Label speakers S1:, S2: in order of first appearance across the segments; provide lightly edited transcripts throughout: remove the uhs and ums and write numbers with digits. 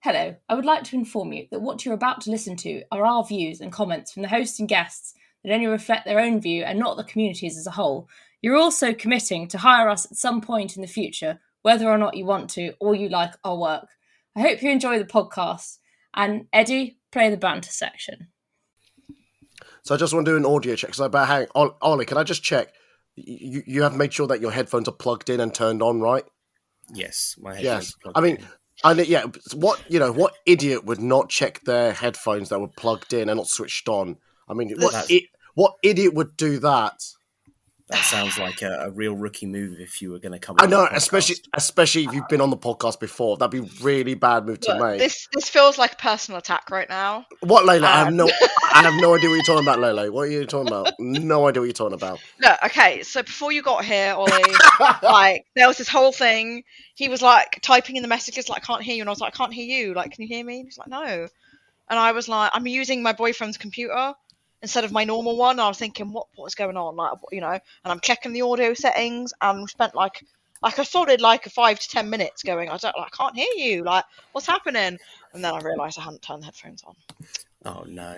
S1: Hello, I would like to inform you that what you're about to listen to are our views and comments from the host and guests that only reflect their own view and not the community's as a whole. You're also committing to hire us at some point in the future, whether or not you want to or you like our work. I hope you enjoy the podcast. And Eddie, play the banter section.
S2: So I just want to do an audio check. So, but hang on, Ollie, can I just check? You have made sure that your headphones are plugged in and turned on, right?
S3: Yes, my headphones are plugged in.
S2: What idiot would not check their headphones that were plugged in and not switched on? I mean, what idiot would do that?
S3: That sounds like a real rookie move if you were going to come.
S2: I know, especially if you've been on the podcast before. That'd be a really bad move to make.
S4: This feels like a personal attack right now.
S2: What, Layla? I have no idea what you're talking about, Layla. What are you talking about? No idea what you're talking about.
S4: No, okay. So before you got here, Ollie, there was this whole thing. He was like typing in the messages like, "I can't hear you," and I was like, "I can't hear you. Like, can you hear me?" And he's like, "No," and I was like, "I'm using my boyfriend's computer instead of my normal one." I was thinking, what was going on? And I'm checking the audio settings, and we spent like a solid 5 to 10 minutes going, I can't hear you. Like, what's happening? And then I realised I hadn't turned the headphones on.
S3: Oh no.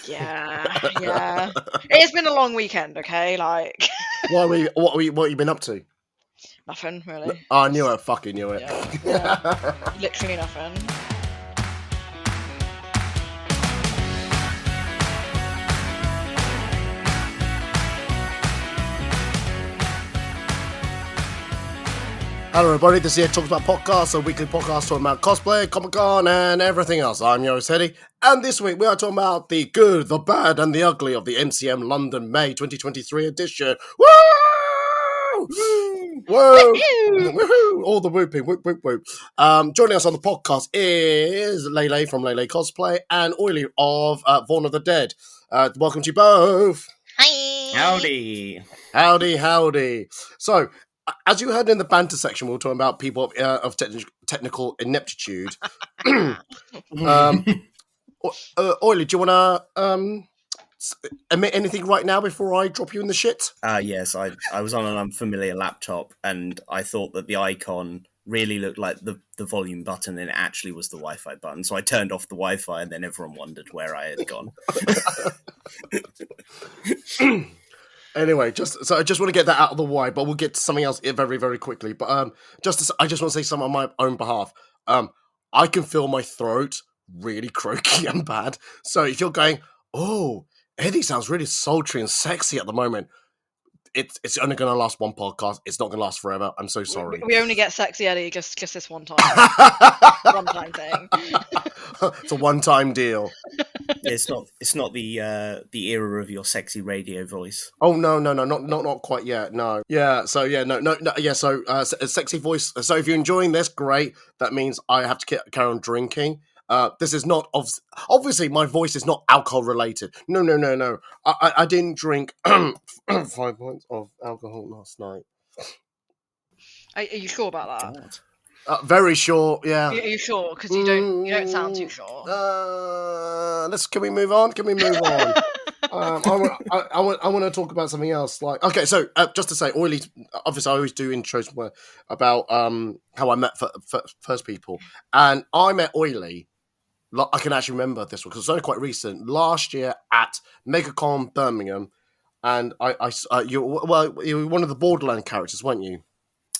S4: Yeah. It's been a long weekend, okay? Like,
S2: what have you been up to?
S4: Nothing really.
S2: Oh, I knew it. Fucking knew it.
S4: Yeah. Literally nothing.
S2: Hello everybody, this is Talks About Podcasts, a weekly podcast talking about cosplay, Comic-Con and everything else. I'm your host, Eddie, and this week we are talking about the good, the bad and the ugly of the MCM London May 2023 edition. Woo! Whoa! Woohoo! All the whooping, whoop, whoop, whoop. Joining us on the podcast is Lele from Lele Cosplay and Oily of Vaughn of the Dead. Welcome to you both.
S4: Hi!
S2: Howdy. So, as you heard in the banter section, we were talking about people of technical ineptitude. Oily, do you want to admit anything right now before I drop you in the shit?
S3: Yes, I was on an unfamiliar laptop, and I thought that the icon really looked like the volume button, and it actually was the Wi-Fi button. So I turned off the Wi-Fi, and then everyone wondered where I had gone.
S2: Anyway, I just want to get that out of the way, but we'll get to something else very, very quickly. But I just want to say something on my own behalf. I can feel my throat really croaky and bad. So if you're going, oh, Eddie sounds really sultry and sexy at the moment, it's only going to last one podcast. It's not going to last forever. I'm so sorry.
S4: We only get sexy Eddie just this one time. One-time thing.
S2: It's a one-time deal.
S3: It's not the era of your sexy radio voice.
S2: Oh no, not quite yet. No, yeah. So yeah, no. Yeah, so a sexy voice. So if you're enjoying this, great. That means I have to carry on drinking. This is not obviously my voice is not alcohol related. No. I didn't drink 5 pints of alcohol last night.
S4: Are you sure about that?
S3: God.
S2: Very sure, yeah.
S4: Are you sure? Because you don't sound too sure.
S2: Can we move on? I want to talk about something else. Okay, so just to say, Oily. Obviously, I always do intros about how I met first people, and I met Oily. I can actually remember this one because it's only quite recent. Last year at MegaCon Birmingham, and you were one of the Borderlands characters, weren't you?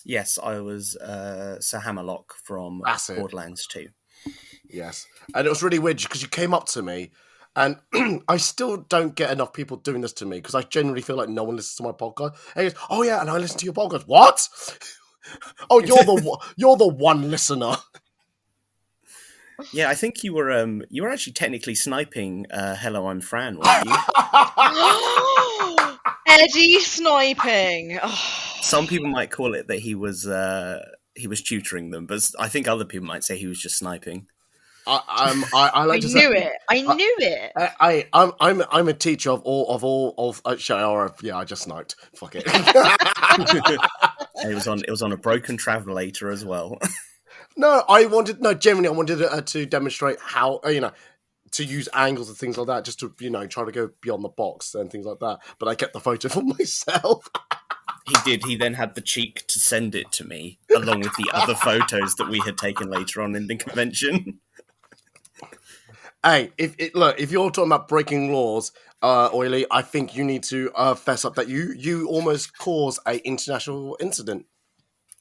S3: Yes, I was Sir Hammerlock from Borderlands 2.
S2: Yes, and it was really weird because you came up to me, and I still don't get enough people doing this to me because I generally feel like no one listens to my podcast. And he goes, "Oh yeah, and I listen to your podcast." What? Oh, you're the one listener.
S3: Yeah, I think you were actually technically sniping Hello, I'm Fran, weren't you?
S4: Eddie sniping.
S3: Some people might call it that he was tutoring them, but I think other people might say he was just sniping.
S2: I
S4: knew it.
S2: I'm a teacher of all. Yeah, I just sniped. Fuck it.
S3: It was on a broken travelator as well.
S2: Generally I wanted to demonstrate how to use angles and things like that, just to try to go beyond the box and things like that. But I kept the photo for myself.
S3: He did. He then had the cheek to send it to me, along with the other photos that we had taken later on in the convention.
S2: Hey, if you're talking about breaking laws, Oily, I think you need to fess up that you almost caused a international incident.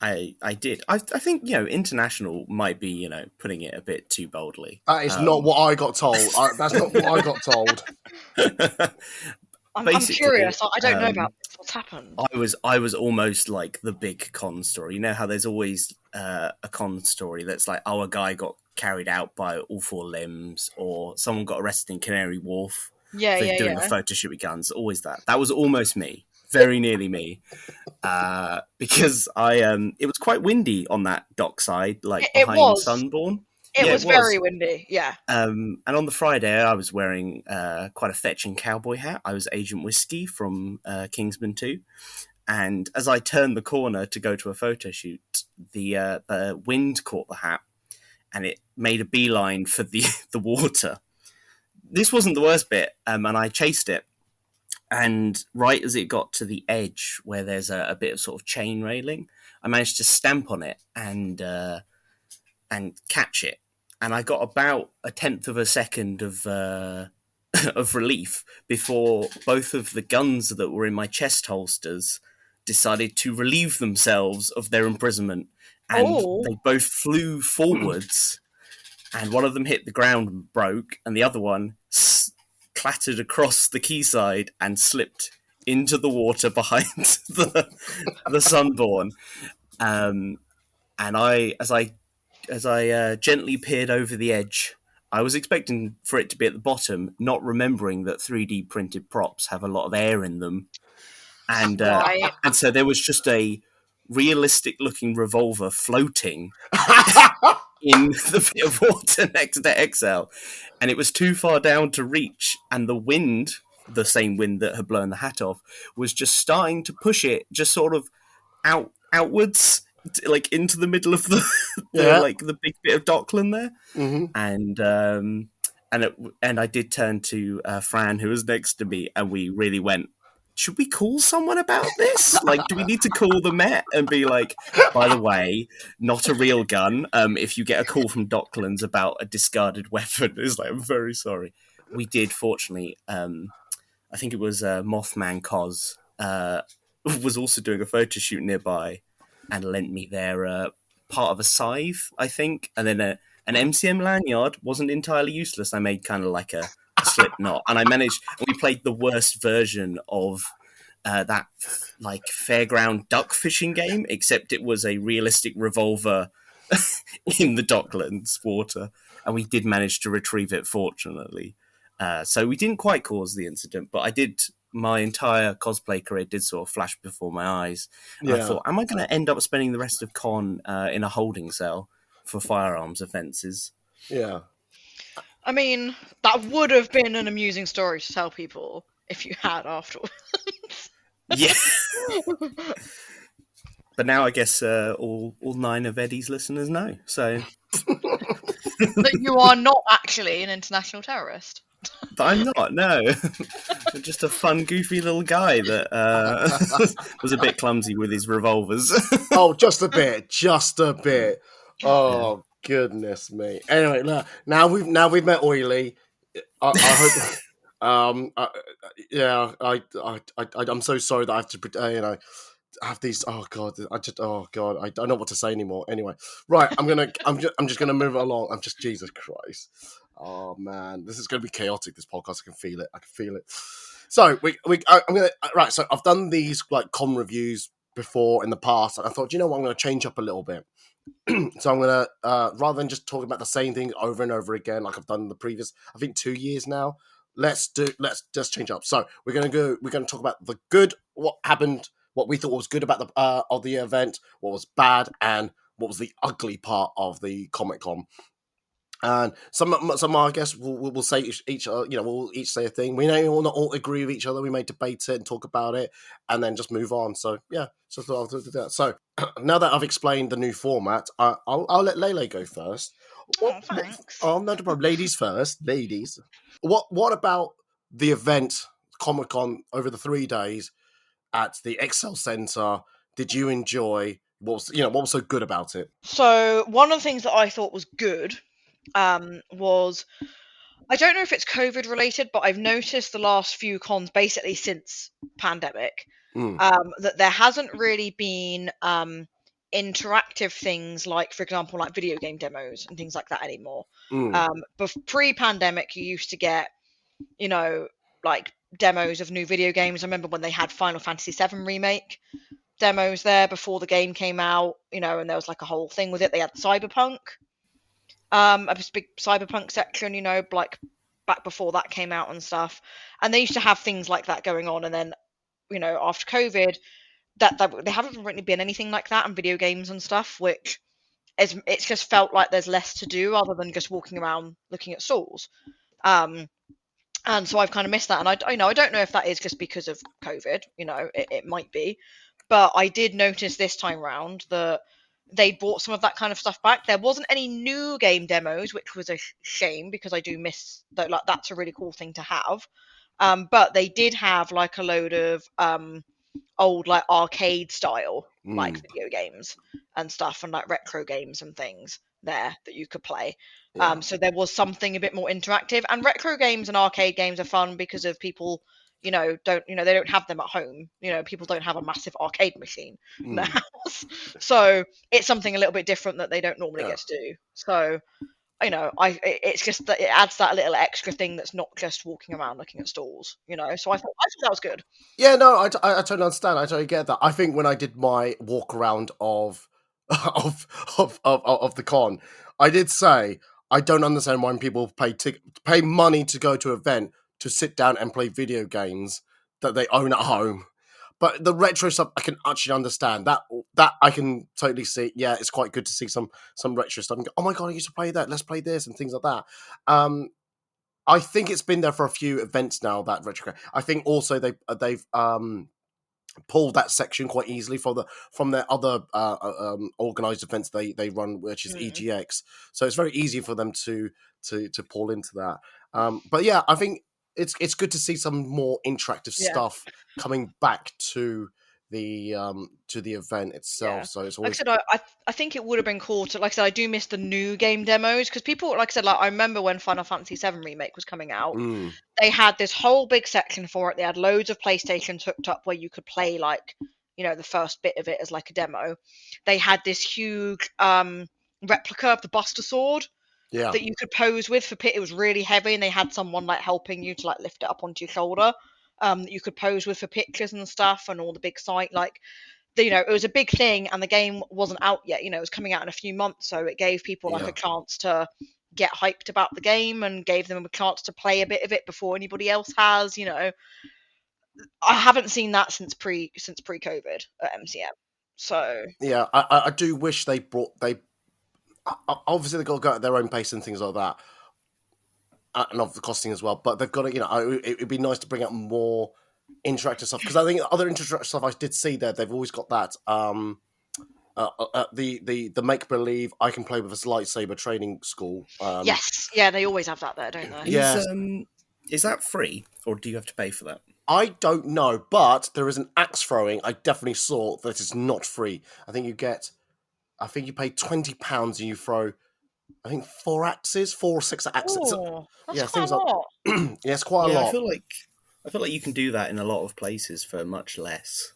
S3: I did. I think international might be putting it a bit too boldly.
S2: That is not what I got told. That's not what I got told.
S4: I'm
S3: Basically,
S4: curious. I don't know about this. What's happened?
S3: I was almost like the big con story. You know how there's always a con story that's like, oh, a guy got carried out by all four limbs, or someone got arrested in Canary Wharf for doing a photo shoot with guns. Always that. That was almost me. Very nearly me. Because it was quite windy on that dockside, like behind Sunbourne.
S4: It was very windy, yeah.
S3: And on the Friday, I was wearing quite a fetching cowboy hat. I was Agent Whiskey from Kingsman 2. And as I turned the corner to go to a photo shoot, the wind caught the hat and it made a beeline for the water. This wasn't the worst bit, and I chased it. And right as it got to the edge where there's a bit of sort of chain railing, I managed to stamp on it and catch it. And I got about 1/10 of a second of of relief before both of the guns that were in my chest holsters decided to relieve themselves of their imprisonment. And they both flew forwards, and one of them hit the ground and broke, and the other one clattered across the quayside and slipped into the water behind the Sunbourne. And as I gently peered over the edge, I was expecting for it to be at the bottom, not remembering that 3D printed props have a lot of air in them. And and so there was just a realistic looking revolver floating in the bit of water next to XL. And it was too far down to reach. And the wind, the same wind that had blown the hat off, was just starting to push it just sort of outwards, like into the middle of the big bit of Dockland there.
S2: Mm-hmm.
S3: And I did turn to Fran, who was next to me, and we really went, should we call someone about this? Like, do we need to call the Met and be like, by the way, not a real gun. If you get a call from Docklands about a discarded weapon, it's like, I'm very sorry. We did, fortunately. I think it was Mothman Cos was also doing a photo shoot nearby and lent me their part of a scythe, I think. And then an MCM lanyard wasn't entirely useless. I made kind of like a slip knot, and we played the worst version of that like fairground duck fishing game, except it was a realistic revolver in the Docklands water, and we did manage to retrieve it, fortunately. So we didn't quite cause the incident, but my entire cosplay career did sort of flash before my eyes. And I thought, am I going to end up spending the rest of con in a holding cell for firearms offences?
S2: Yeah.
S4: I mean, that would have been an amusing story to tell people if you had afterwards.
S3: Yeah. But now I guess all 9 of Eddie's listeners know. So
S4: that you are not actually an international terrorist.
S3: But I'm not, no. I'm just a fun, goofy little guy that was a bit clumsy with his revolvers.
S2: Oh, just a bit. Oh, goodness me. Anyway, look, now we've met Oily. I hope. I'm so sorry that I have to, have these. Oh God, I don't know what to say anymore. Anyway, right, I'm just gonna move along. Jesus Christ. Oh man, this is gonna be chaotic. This podcast, I can feel it. So So I've done these like con reviews before in the past, and I thought, you know what, I'm gonna change up a little bit. So I'm gonna rather than just talking about the same thing over and over again like I've done in the previous, I think 2 years now. Let's just change up. So we're gonna talk about the good, what happened, what we thought was good about the event, what was bad, and what was the ugly part of the Comic-Con. And some I guess we'll say each we'll each say a thing. We may not all agree with each other. We may debate it and talk about it, and then just move on. So yeah, just I'll do that. So now that I've explained the new format, I'll let Lele go first.
S4: Oh, thanks.
S2: Oh, no problem. Ladies first. Ladies. What about the event Comic-Con over the 3 days at the Excel Centre? Did you enjoy? What was so good about it?
S4: So one of the things that I thought was good was I don't know if it's COVID related, but I've noticed the last few cons, basically since pandemic,
S2: Mm.
S4: that there hasn't really been interactive things like, for example, like video game demos and things like that anymore. But pre-pandemic, you used to get, you know, like demos of new video games. I remember when they had Final Fantasy VII Remake demos there before the game came out, you know, and there was like a whole thing with it. They had Cyberpunk, a big Cyberpunk section, you know, like back before that came out and stuff. And they used to have things like that going on. And then, you know, after COVID, that there haven't really been anything like that in video games and stuff, which it's just felt like there's less to do other than just walking around looking at stalls. And so I've kind of missed that. And I don't know if that is just because of COVID, you know, it might be. But I did notice this time round that they brought some of that kind of stuff back. There wasn't any new game demos, which was a shame because I do miss that. Like, that's a really cool thing to have. But they did have like a load of old like arcade style like video games and stuff, and like retro games and things there that you could play. So there was something a bit more interactive, and retro games and arcade games are fun because of people, you know, they don't have them at home. You know, people don't have a massive arcade machine in their house, so it's something a little bit different that they don't normally get to do. So, you know, it's just that it adds that little extra thing that's not just walking around looking at stalls, you know. So I thought that was good.
S2: Yeah, no, I totally understand. I totally get that. I think when I did my walk around of of the con, I did say I don't understand why people pay money to go to an event to sit down and play video games that they own at home. But the retro stuff, I can actually understand that. I can totally see. Yeah, it's quite good to see some retro stuff. And go, oh my god, I used to play that. Let's play this and things like that. I think it's been there for a few events now. That retro. I think also they've pulled that section quite easily from their other organized events they run, which is EGX. So it's very easy for them to pull into that. But yeah, I think it's good to see some more interactive stuff coming back to the event itself.
S4: Yeah.
S2: So it's always...
S4: Like I said, I think it would have been cool to, like I said, I do miss the new game demos because people, like I said, like I remember when Final Fantasy VII Remake was coming out, they had this whole big section for it. They had loads of PlayStations hooked up where you could play like, you know, the first bit of it as like a demo. They had this huge replica of the Buster Sword that you could pose with for pit. It was really heavy, and they had someone like helping you to like lift it up onto your shoulder. That you could pose with for pictures and stuff, and all the big site like. You know, it was a big thing, and the game wasn't out yet. You know, it was coming out in a few months, so it gave people like a chance to get hyped about the game and gave them a chance to play a bit of it before anybody else has. You know, I haven't seen that since pre-COVID at MCM. So
S2: yeah, I do wish they obviously they've got to go at their own pace and things like that, and of the costing as well. But they've got to, you know, it'd be nice to bring out more interactive stuff, because I think other interactive stuff I did see there, they've always got that the make believe I can play with this lightsaber training school.
S4: yes, yeah, they always have that there, don't they?
S2: Yeah.
S3: Is that free, or do you have to pay for that?
S2: I don't know, but there is an axe throwing I definitely saw that is not free. I think you pay £20 and you throw, I think 4 or 6 axes.
S4: Oh, that's quite a lot.
S2: Yeah, it's quite a lot.
S3: I feel like you can do that in a lot of places for much less.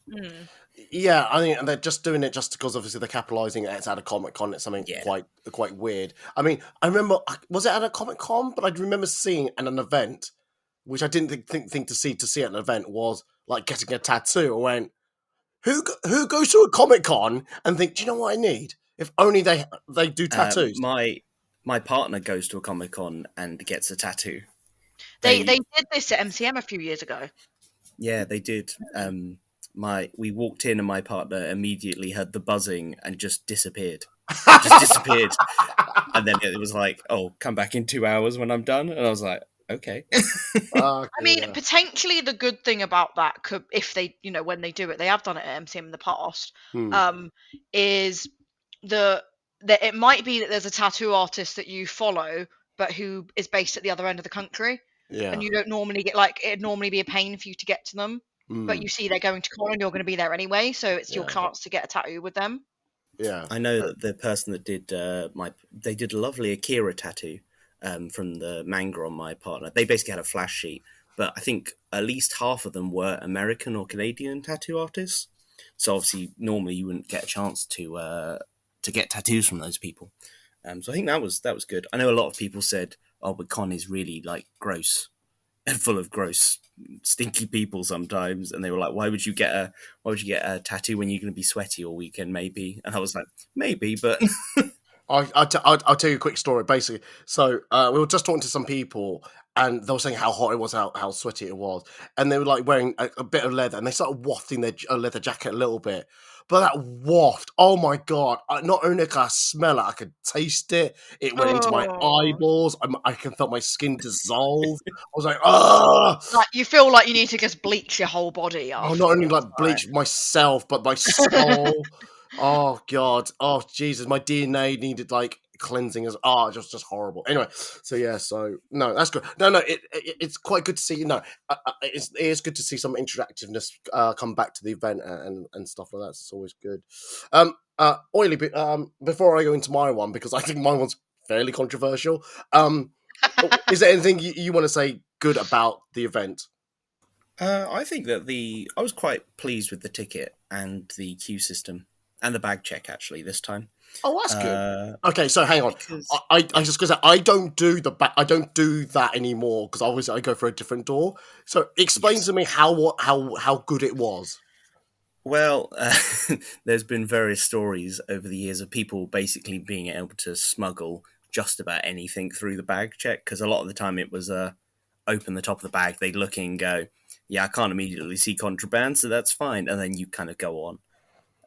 S2: Yeah, I think they're just doing it just because obviously they're capitalising it. It's at a Comic-Con. It's something quite weird. I mean, I remember, was it at a Comic-Con? But I remember seeing at an event, which I didn't think to see at an event, was like getting a tattoo. I went, who goes to a Comic-Con and think, do you know what I need? If only they do tattoos.
S3: My partner goes to a Comic-Con and gets a tattoo.
S4: They did this at MCM a few years ago.
S3: Yeah, they did. We walked in and my partner immediately heard the buzzing and just disappeared. And then it was like, oh, come back in 2 hours when I'm done. And I was like, okay.
S4: I mean, potentially the good thing about that could, if they, you know, when they do it, they have done it at MCM in the past, is that it might be that there's a tattoo artist that you follow, but who is based at the other end of the country. Yeah. And you don't normally get, like, it'd normally be a pain for you to get to them. But you see they're going to con and you're going to be there anyway, so it's your chance to get a tattoo with them.
S2: Yeah.
S3: I know that the person that did they did a lovely Akira tattoo, from the manga on my partner. They basically had a flash sheet, but I think at least half of them were American or Canadian tattoo artists. So obviously, normally you wouldn't get a chance to get tattoos from those people. So I think that was good. I know a lot of people said, "Oh, but con is really like gross and full of gross, stinky people sometimes," and they were like, "Why would you get a tattoo when you're going to be sweaty all weekend? Maybe." And I was like, "Maybe, but."
S2: I'll tell you a quick story. Basically, so we were just talking to some people, and they were saying how hot it was, how sweaty it was, and they were like wearing a bit of leather, and they started wafting their leather jacket a little bit. But that waft, oh my god! Not only could I smell it, I could taste it. It went into my eyeballs. I can feel my skin dissolve. I was like, ah!
S4: Like you feel like you need to just bleach your whole body
S2: Oh, not only
S4: afterwards,
S2: like bleach myself, but my soul. Oh god. Oh Jesus. My DNA needed like cleansing as just horrible. Anyway, so yeah. So no, that's good. No, it's quite good to see. It is good to see some interactiveness come back to the event and stuff like that. It's always good. Oily. Before I go into my one, because I think my one's fairly controversial. Is there anything you want to say good about the event?
S3: I think that I was quite pleased with the ticket and the queue system and the bag check actually this time.
S2: Oh, that's good. Okay, so hang on.
S3: Because
S2: I just gonna say I don't do I don't do that anymore because obviously I go for a different door. So explain to me how good it was.
S3: well, there's been various stories over the years of people basically being able to smuggle just about anything through the bag check because a lot of the time it was open the top of the bag, they'd look in and go, yeah, I can't immediately see contraband, so that's fine. And then you kind of go on.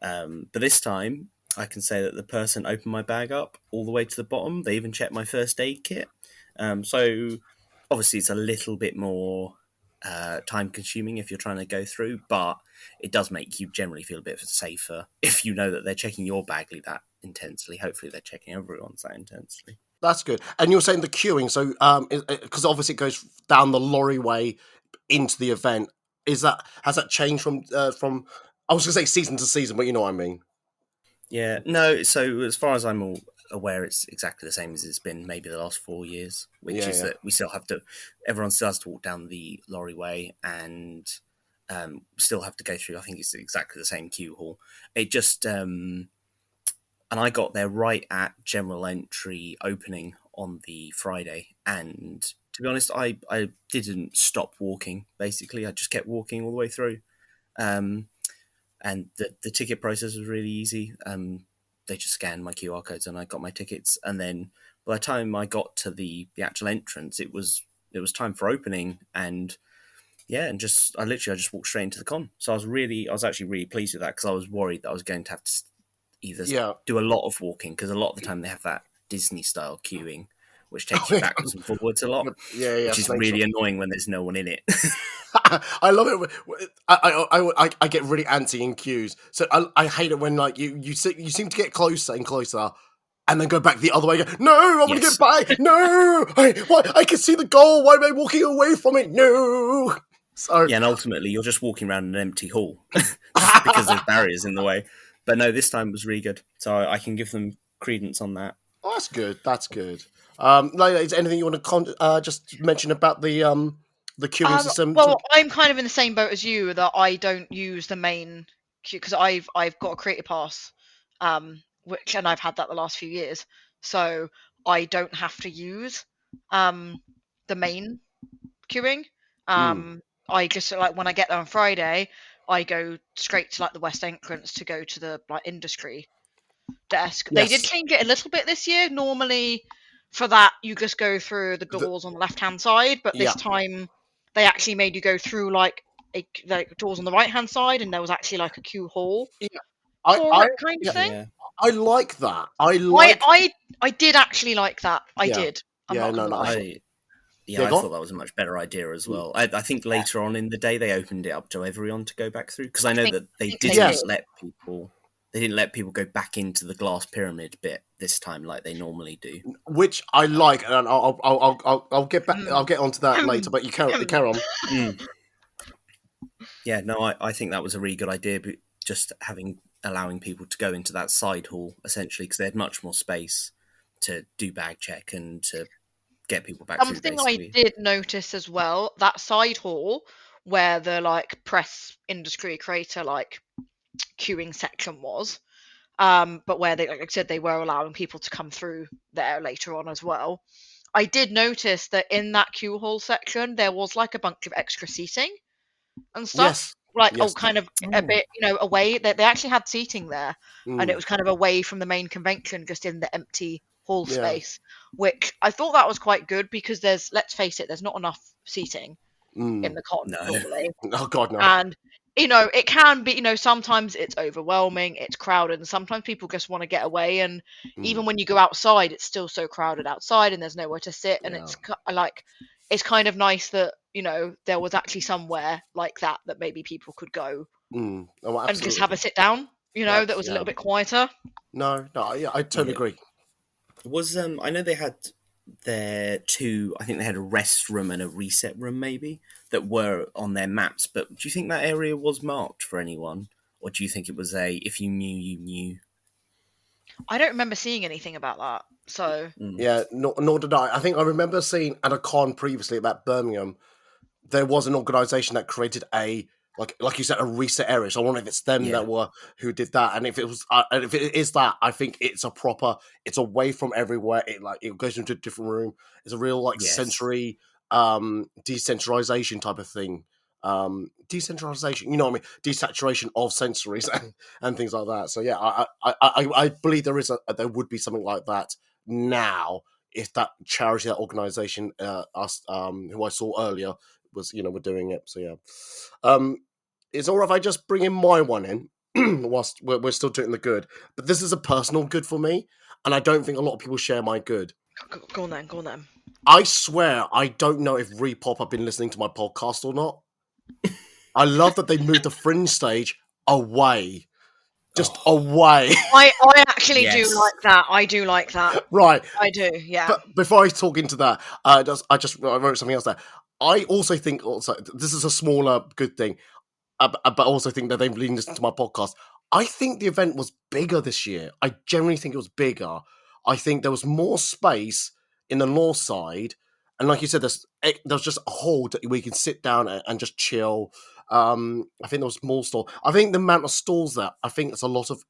S3: But this time, I can say that the person opened my bag up all the way to the bottom. They even checked my first aid kit. So obviously it's a little bit more time consuming if you're trying to go through, but it does make you generally feel a bit safer if you know that they're checking your bag that intensely. Hopefully they're checking everyone's that intensely.
S2: That's good. And you're saying the queuing, so because obviously it goes down the lorry way into the event. Has that changed from I was going to say season to season, but you know what I mean?
S3: Yeah, no. So as far as I'm aware, it's exactly the same as it's been maybe the last 4 years, which is that we still have to. Everyone still has to walk down the lorry way and still have to go through. I think it's exactly the same queue hall. It just and I got there right at general entry opening on the Friday, and to be honest, I didn't stop walking. Basically, I just kept walking all the way through. And the ticket process was really easy. They just scanned my QR codes and I got my tickets. And then by the time I got to the actual entrance, it was time for opening. And yeah, and I just walked straight into the con. So I was actually really pleased with that because I was worried that I was going to have to either do a lot of walking because a lot of the time they have that Disney style queuing, which takes you backwards and forwards a lot. Which is really annoying when there's no one in it.
S2: I love it. I get really antsy in queues, so I hate it when like you seem to get closer and closer, and then go back the other way. No, I want to get back. No, I can see the goal. Why am I walking away from it? No. So
S3: yeah, and ultimately you're just walking around an empty hall just because there's barriers in the way. But no, this time was really good, so I can give them credence on that.
S2: Oh, that's good. That's good. Layla, is there anything you want to just mention about the queuing system?
S4: Well, I'm kind of in the same boat as you that I don't use the main queue because I've got a creator pass, and I've had that the last few years, so I don't have to use the main queuing. I just like when I get there on Friday, I go straight to like the west entrance to go to the like industry desk.
S2: Yes.
S4: They did change it a little bit this year. Normally, for that you just go through the doors on the left hand side, but this time they actually made you go through like doors on the right hand side, and there was actually like a queue hall for it kind of thing.
S3: Yeah.
S2: I like that.
S4: I did actually like that. I did. I'm not gonna lie.
S3: I thought that was a much better idea as well. I think later on in the day they opened it up to everyone to go back through because I know that they didn't let people. They didn't let people go back into the glass pyramid bit this time like they normally do,
S2: which I like, and I'll get back. I'll get onto that later. But you carry on.
S3: Yeah, no, I think that was a really good idea. But just allowing people to go into that side hall essentially because they had much more space to do bag check and to get people back through,
S4: Something
S3: basically.
S4: I did notice as well, that side hall where the like press industry creator like queuing section was, but where they, like I said, they were allowing people to come through there later on as well. I did notice that in that queue hall section there was like a bunch of extra seating and stuff,
S2: Yes.
S4: like
S2: Yes.
S4: kind of a bit, away. They actually had seating there, and it was kind of away from the main convention, just in the empty hall
S2: Yeah.
S4: space, which I thought that was quite good because let's face it, there's not enough seating in the con
S3: No.
S4: normally,
S2: Oh God, no.
S4: and it can be, sometimes it's overwhelming, it's crowded, and sometimes people just want to get away, and even when you go outside, it's still so crowded outside, and there's nowhere to sit, and it's kind of nice that there was actually somewhere like that maybe people could go
S2: Oh,
S4: and just have a sit down, that was a little bit quieter.
S2: No, yeah, I totally agree.
S3: Was I know they had their two. I think they had a rest room and a reset room, maybe, that were on their maps. But do you think that area was marked for anyone, or do you think it was a if you knew, you knew?
S4: I don't remember seeing anything about that. So
S2: Yeah, nor did I. I think I remember seeing at a con previously about Birmingham, there was an organisation that created a like you said, a reset area. So I wonder if it's them who did that, and if it was, and if it is that, I think it's it's away from everywhere. It goes into a different room. It's a real sensory decentralization type of thing. Decentralization, you know what I mean? Desaturation of sensories and things like that. So yeah, I believe there would be something like that now if that charity, that organisation, who I saw earlier was, were doing it. So yeah, it's all right if I just bring in my one in whilst we're still doing the good. But this is a personal good for me, and I don't think a lot of people share my good.
S4: Go on then.
S2: I swear I don't know if Repop have been listening to my podcast or not. I love that they moved the Fringe stage away. Just away.
S4: I actually do like that. I do like that.
S2: Right.
S4: I do, yeah.
S2: But before I talk into that, I wrote something else there. I also think this is a smaller good thing, but also think that they've been listening to my podcast. I think the event was bigger this year. I generally think it was bigger. I think there was more space in the north side, and like you said, there's just a hall that we can sit down and just chill. I think there was more stall. I think the amount of stalls there, I think it's a lot of.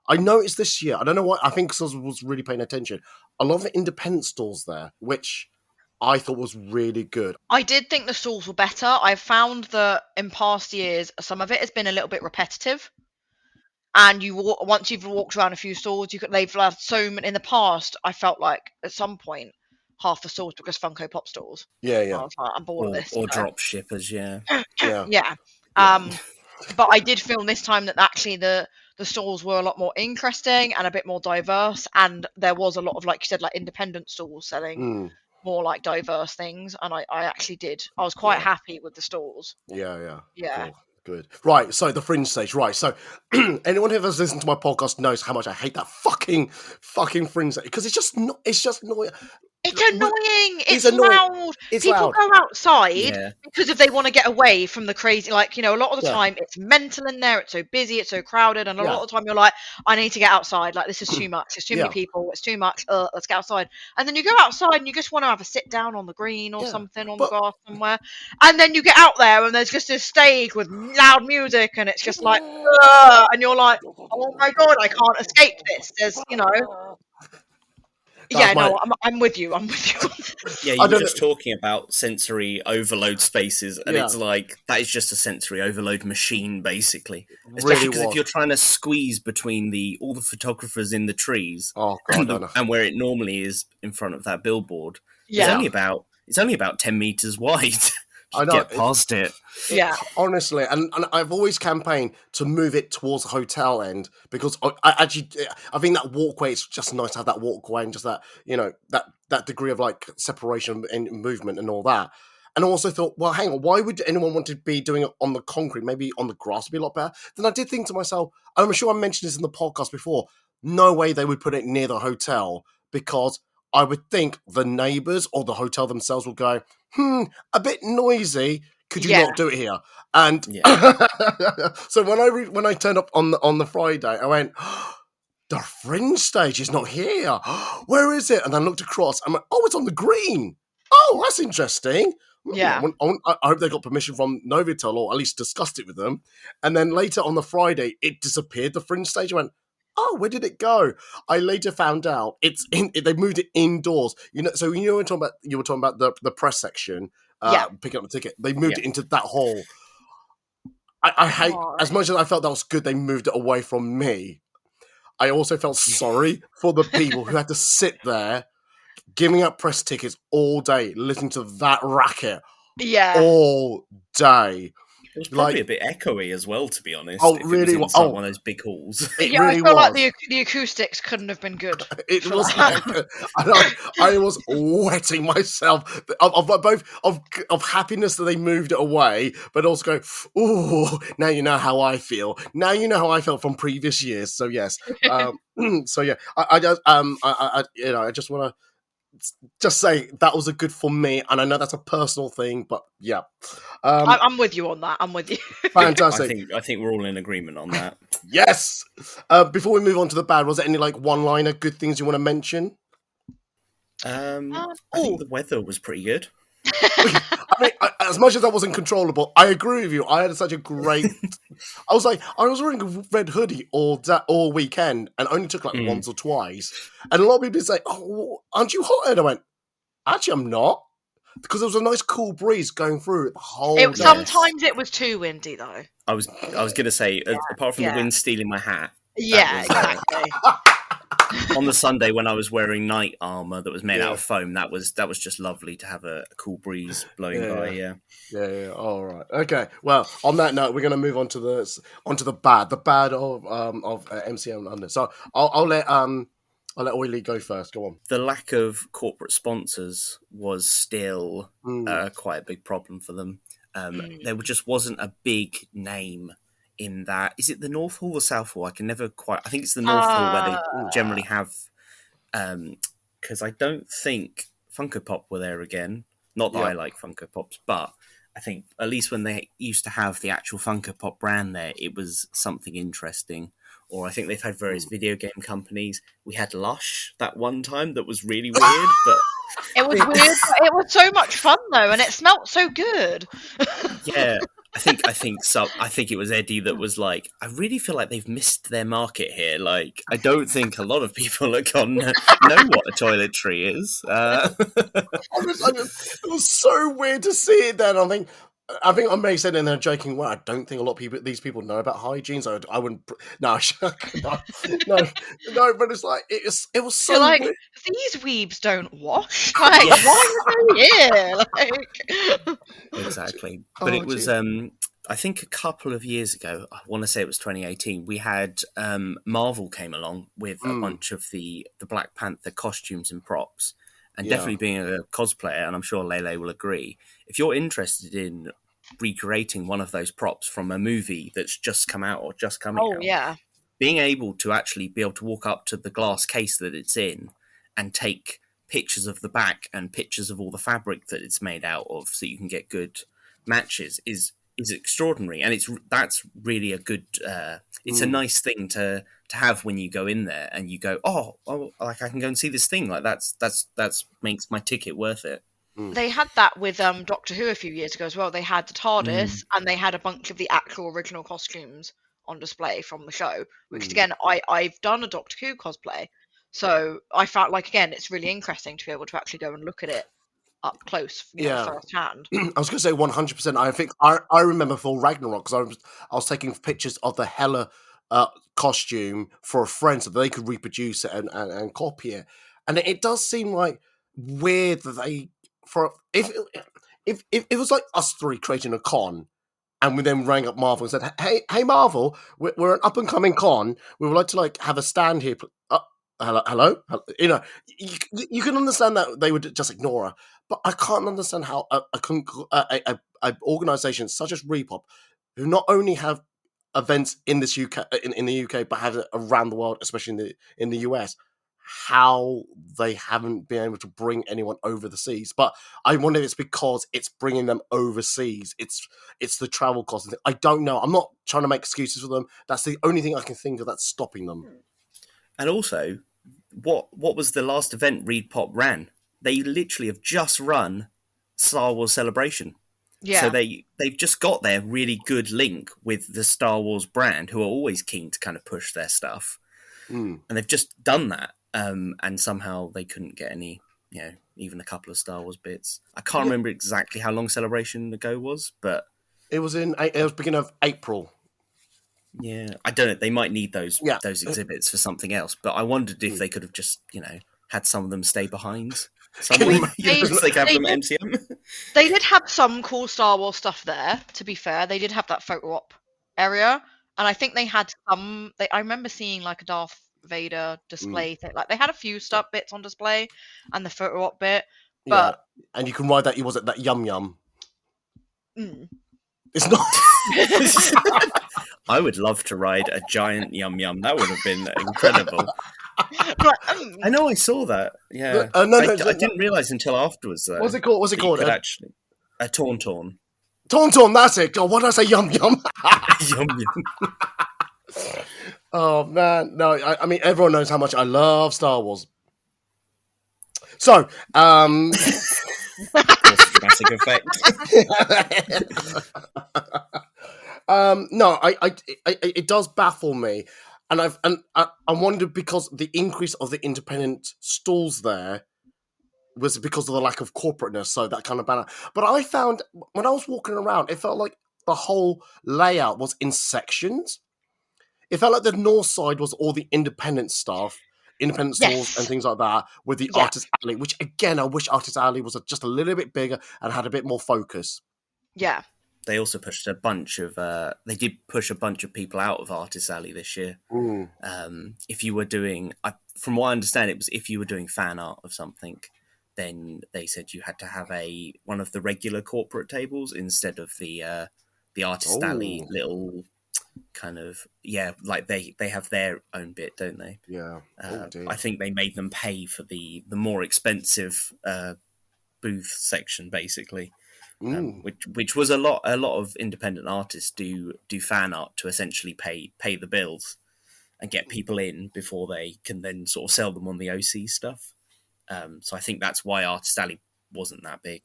S2: I noticed this year, I don't know why, I think because I was really paying attention, a lot of the independent stalls there, which I thought was really good.
S4: I did think the stalls were better. I've found that in past years, some of it has been a little bit repetitive. And once you've walked around a few stalls, they've had so many. In the past, I felt like at some point, half the stalls were just Funko Pop stalls.
S2: Yeah.
S4: I was like, I'm bored of this.
S3: Or drop shippers, yeah.
S4: Yeah. But I did feel this time that actually the stalls were a lot more interesting and a bit more diverse, and there was a lot of, like you said, like independent stalls selling more like diverse things, and I actually did. I was quite happy with the stalls.
S2: Yeah.
S4: Cool.
S2: Good. Right, so the Fringe stage. Right, so anyone who has listened to my podcast knows how much I hate that fucking Fringe stage, because it's just not. It's just annoying.
S4: It's annoying. It's
S2: annoying.
S4: loud.
S2: It's
S4: People
S2: loud.
S4: go outside because if they want to get away from the crazy, a lot of the time it's mental in there. It's so busy. It's so crowded. And a lot of the time you're like, I need to get outside. Like, this is too much. There's too many people. It's too much. Let's get outside. And then you go outside and you just want to have a sit down on the green or something on the grass somewhere. And then you get out there and there's just a stage with loud music and it's just like, and you're like, oh my God, I can't escape this. There's, I'm with you.
S3: Yeah, you were just talking about sensory overload spaces, and it's like that is just a sensory overload machine, basically. Especially because if you're trying to squeeze between all the photographers in the trees, and where it normally is in front of that billboard, it's only about 10 meters wide.
S2: I know.
S3: Get past it.
S4: Yeah.
S2: Honestly, and I've always campaigned to move it towards the hotel end, because I think that walkway, it's just nice to have that walkway and just that, that degree of like separation and movement and all that. And I also thought, well, hang on, why would anyone want to be doing it on the concrete? Maybe on the grass would be a lot better. Then I did think to myself, I'm sure I mentioned this in the podcast before, no way they would put it near the hotel, because I would think the neighbours or the hotel themselves will go, a bit noisy. Could you not do it here? And so when I turned up on the Friday, I went, the Fringe stage is not here. Where is it? And I looked across. I'm like, oh, it's on the green. oh, that's interesting.
S4: Yeah.
S2: I hope they got permission from Novotel, or at least discussed it with them. And then later on the Friday, it disappeared. The Fringe stage. I went, oh, where did it go? I later found out they moved it indoors. So you were talking about the press section, picking up the ticket. They moved it into that hall. I hate, as much as I felt that was good, they moved it away from me. I also felt sorry for the people who had to sit there giving up press tickets all day, listening to that racket all day.
S3: It was probably a bit echoey as well, to be honest.
S2: Oh,
S3: if
S2: really?
S3: It was inside one of those big halls.
S2: It
S4: Yeah,
S2: really
S4: I feel
S2: was.
S4: like the acoustics couldn't have been good.
S2: It was. I was wetting myself of happiness that they moved it away, but also going, ooh, now you know how I feel. Now you know how I felt from previous years. So yes, so yeah, I just want to just say that was a good for me, and I know that's a personal thing, but yeah,
S4: I'm with you on that. I'm with you.
S2: Fantastic.
S3: I think we're all in agreement on that.
S2: Yes. Before we move on to the bad, was there any one-liner good things you want to mention?
S3: I think the weather was pretty good.
S2: I mean, as much as that wasn't controllable, I agree with you. I had such a great. I was wearing a red hoodie all weekend, and only took once or twice. And a lot of people say, "Oh, aren't you hot?" And I went, "Actually, I'm not," because there was a nice cool breeze going through it the whole day.
S4: Sometimes it was too windy, though.
S3: I was gonna say, apart from the wind stealing my hat.
S4: Yeah, exactly.
S3: On the Sunday when I was wearing night armor that was made out of foam, that was just lovely to have a cool breeze blowing by.
S2: Yeah. All right. Okay. Well, on that note, we're going to move on to the bad of MCM London. So I'll let Oily go first. Go on.
S3: The lack of corporate sponsors was still quite a big problem for them. There just wasn't a big name in that. Is it the North Hall or South Hall? I can never quite. I think it's the North Hall where they generally have. Because I don't think Funko Pop were there again. Not that I like Funko Pops, but I think at least when they used to have the actual Funko Pop brand there, it was something interesting. Or I think they've had various video game companies. We had Lush that one time that was really weird, but
S4: it was weird. But it was so much fun though, and it smelt so good.
S3: Yeah. I think so. I think it was Eddie that was like, I really feel like they've missed their market here. Like, I don't think a lot of people are gone know what a toiletry is.
S2: It was so weird to see it then. I think I may have said in a joking way, I don't think a lot of these people know about hygiene, so I wouldn't. No, but it's like it was so.
S4: Like,
S2: weird.
S4: These weebs don't wash. Like, why are they here? Like,
S3: exactly. But it was. I think a couple of years ago, I want to say it was 2018. We had Marvel came along with a bunch of the Black Panther costumes and props. And definitely being a cosplayer, and I'm sure Lele will agree, if you're interested in recreating one of those props from a movie that's just come out or just coming out, being able to walk up to the glass case that it's in and take pictures of the back and pictures of all the fabric that it's made out of so you can get good matches is extraordinary. And that's really a good it's a nice thing to have when you go in there and you go, oh, like I can go and see this thing, like that's makes my ticket worth it.
S4: They had that with Doctor Who a few years ago as well. They had the TARDIS and they had a bunch of the actual original costumes on display from the show, which again, I've done a Doctor Who cosplay, so I felt like, again, it's really interesting to be able to actually go and look at it up close, firsthand.
S2: I was going to say 100%. I think I remember for Ragnarok, because I was taking pictures of the Hela costume for a friend so that they could reproduce it and copy it, and it does seem like weird that if it was like us three creating a con, and we then rang up Marvel and said, hey Marvel, we're an up and coming con, we would like to have a stand here. Hello, you can understand that they would just ignore her, but I can't understand how a organization such as Repop, who not only have events in this UK in the UK, but have it around the world, especially in the US, how they haven't been able to bring anyone over the seas. But I wonder if it's because it's bringing them overseas. It's the travel cost. I don't know. I'm not trying to make excuses for them. That's the only thing I can think of that's stopping them.
S3: And also, what was the last event Reed Pop ran? they literally have just run Star Wars Celebration.
S4: Yeah.
S3: So they've just got their really good link with the Star Wars brand, who are always keen to kind of push their stuff.
S2: Mm.
S3: And they've just done that. And somehow they couldn't get any, even a couple of Star Wars bits. I can't remember exactly how long Celebration ago was, but
S2: it was beginning of April.
S3: Yeah, I don't know. They might need those exhibits for something else, but I wondered if they could have just, had some of them stay behind somewhere. They could have them at MCM.
S4: They did have some cool Star Wars stuff there, to be fair. They did have that photo op area, and I think they had some... I remember seeing, like, a Darth Vader display thing. Like, they had a few stuff bits on display, and the photo op bit, but...
S2: Yeah, and you can ride that, was it that Yum Yum? It's not...
S3: I would love to ride a giant Yum Yum. That would have been incredible. I know, I saw that. Yeah, I didn't realise until afterwards. Though,
S2: what's it called?
S3: Actually, a Tauntaun.
S2: Tauntaun, that's it. God, what did I say? Yum Yum.
S3: Yum Yum.
S2: Oh man, no. I mean, everyone knows how much I love Star Wars. So,
S3: dramatic effect.
S2: No, it does baffle me, and I wondered because the increase of the independent stalls there was because of the lack of corporateness, so that kind of banner. But I found when I was walking around, it felt like the whole layout was in sections. It felt like the north side was all the independent stuff, independent stores and things like that, with the Artist Alley, which again, I wish Artist Alley was just a little bit bigger and had a bit more focus.
S4: Yeah.
S3: They also pushed a bunch of... they did push a bunch of people out of Artist Alley this year. If you were doing... from what I understand, it was if you were doing fan art of something, then they said you had to have one of the regular corporate tables instead of the Artist Alley little kind of... Yeah, like they have their own bit, don't they?
S2: Yeah.
S3: I think they made them pay for the more expensive booth section, basically. Which was a lot of independent artists do fan art to essentially pay the bills and get people in before they can then sort of sell them on the OC stuff. So I think that's why Artist Alley wasn't that big.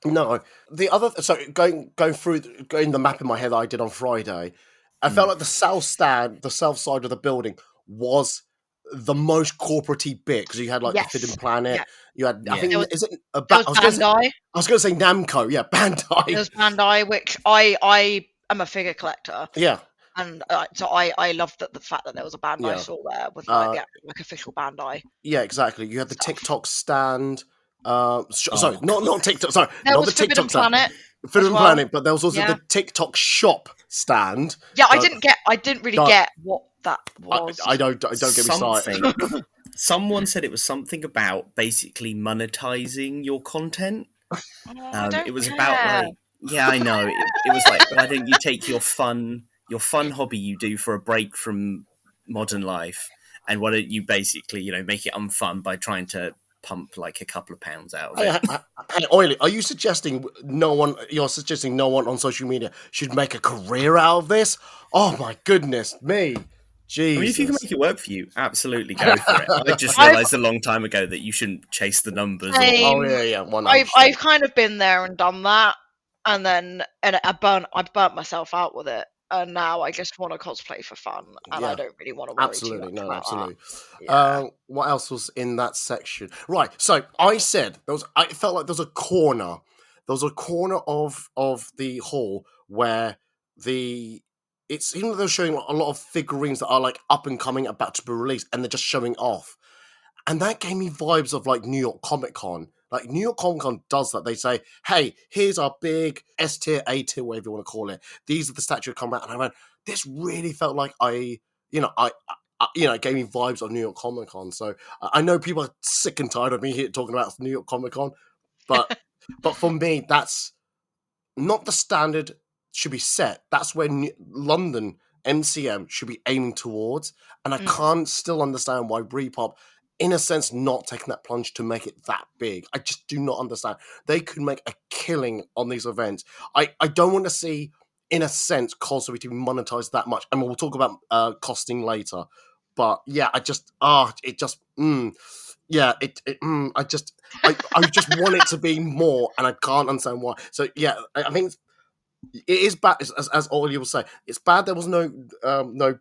S2: No, the other going through the map in my head that I did on Friday, I felt like the south side of the building was the most corporate-y bit because you had like the Forbidden Planet.
S4: Yeah.
S2: You had, I think, is it a
S4: Bandai?
S2: I was going to say Namco. Yeah, Bandai.
S4: There's Bandai, which I am a figure collector.
S2: Yeah.
S4: And so I love the fact that there was a Bandai store there with like official Bandai.
S2: Yeah, exactly. You had the TikTok stand. Sorry, not TikTok. Sorry,
S4: there
S2: not
S4: was
S2: the TikTok
S4: Planet.
S2: Forbidden Planet, but there was also the TikTok shop stand.
S4: Yeah, I didn't really get what that was.
S2: I don't get me started.
S3: Someone said it was something about basically monetizing your content. It was about like, yeah, I know. It was like, why don't you take your fun hobby you do for a break from modern life, and why don't you basically, make it unfun by trying to pump like a couple of pounds out of it.
S2: Hey, Oily, are you suggesting no one on social media should make a career out of this? Oh my goodness me. Jesus.
S3: I mean, if you can make it work for you, absolutely go for it. I just realised a long time ago that you shouldn't chase the numbers.
S2: Oh yeah, 100%.
S4: I've kind of been there and done that, and I burnt myself out with it. And now I just want to cosplay for fun, and I don't really want to worry too much about
S2: absolutely.
S4: that.
S2: What else was in that section? Right, so I said I felt like there was a corner. There was a corner of the hall where it's even though they're showing a lot of figurines that are like up and coming, about to be released, and they're just showing off, and that gave me vibes of like New York Comic Con. Like New York Comic Con does that. They say, "Hey, here's our big S tier, A tier, whatever you want to call it. These are the statues that come out." And I went, "This really felt like it gave me vibes of New York Comic Con." So I know people are sick and tired of me here talking about New York Comic Con, but for me, that's not the standard should be set. That's where London MCM should be aiming towards, and I can't still understand why Repop, in a sense, not taking that plunge to make it that big. I just do not understand. They could make a killing on these events. I don't want to see, in a sense, cosplay to be monetized that much. I mean, we'll talk about costing later. But yeah, yeah, I just want it to be more, and I can't understand why. So yeah, I think it is bad, as all you will say. It's bad there was no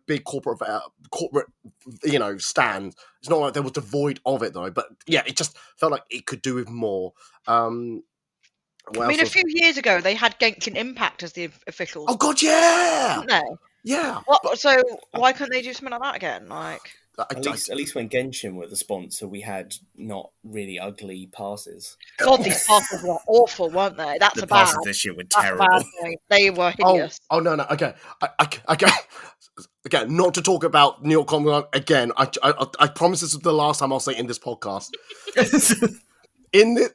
S2: big corporate stand. It's not like there was devoid of it though, but yeah, it just felt like it could do with more.
S4: I mean, a few years ago they had Genshin Impact as the official.
S2: Oh God, yeah,
S4: Didn't they?
S2: yeah.
S4: So why couldn't they do something like that again? Like,
S3: At least when Genshin were the sponsor, we had not really ugly passes.
S4: God, these passes were awful, weren't they? That's
S3: the
S4: a bad.
S3: passes this year were
S4: That's a
S3: terrible.
S4: bad thing. They were hideous.
S2: Oh no, okay. Again, not to talk about New York Comic Con again. I promise this is the last time I'll say in this podcast. In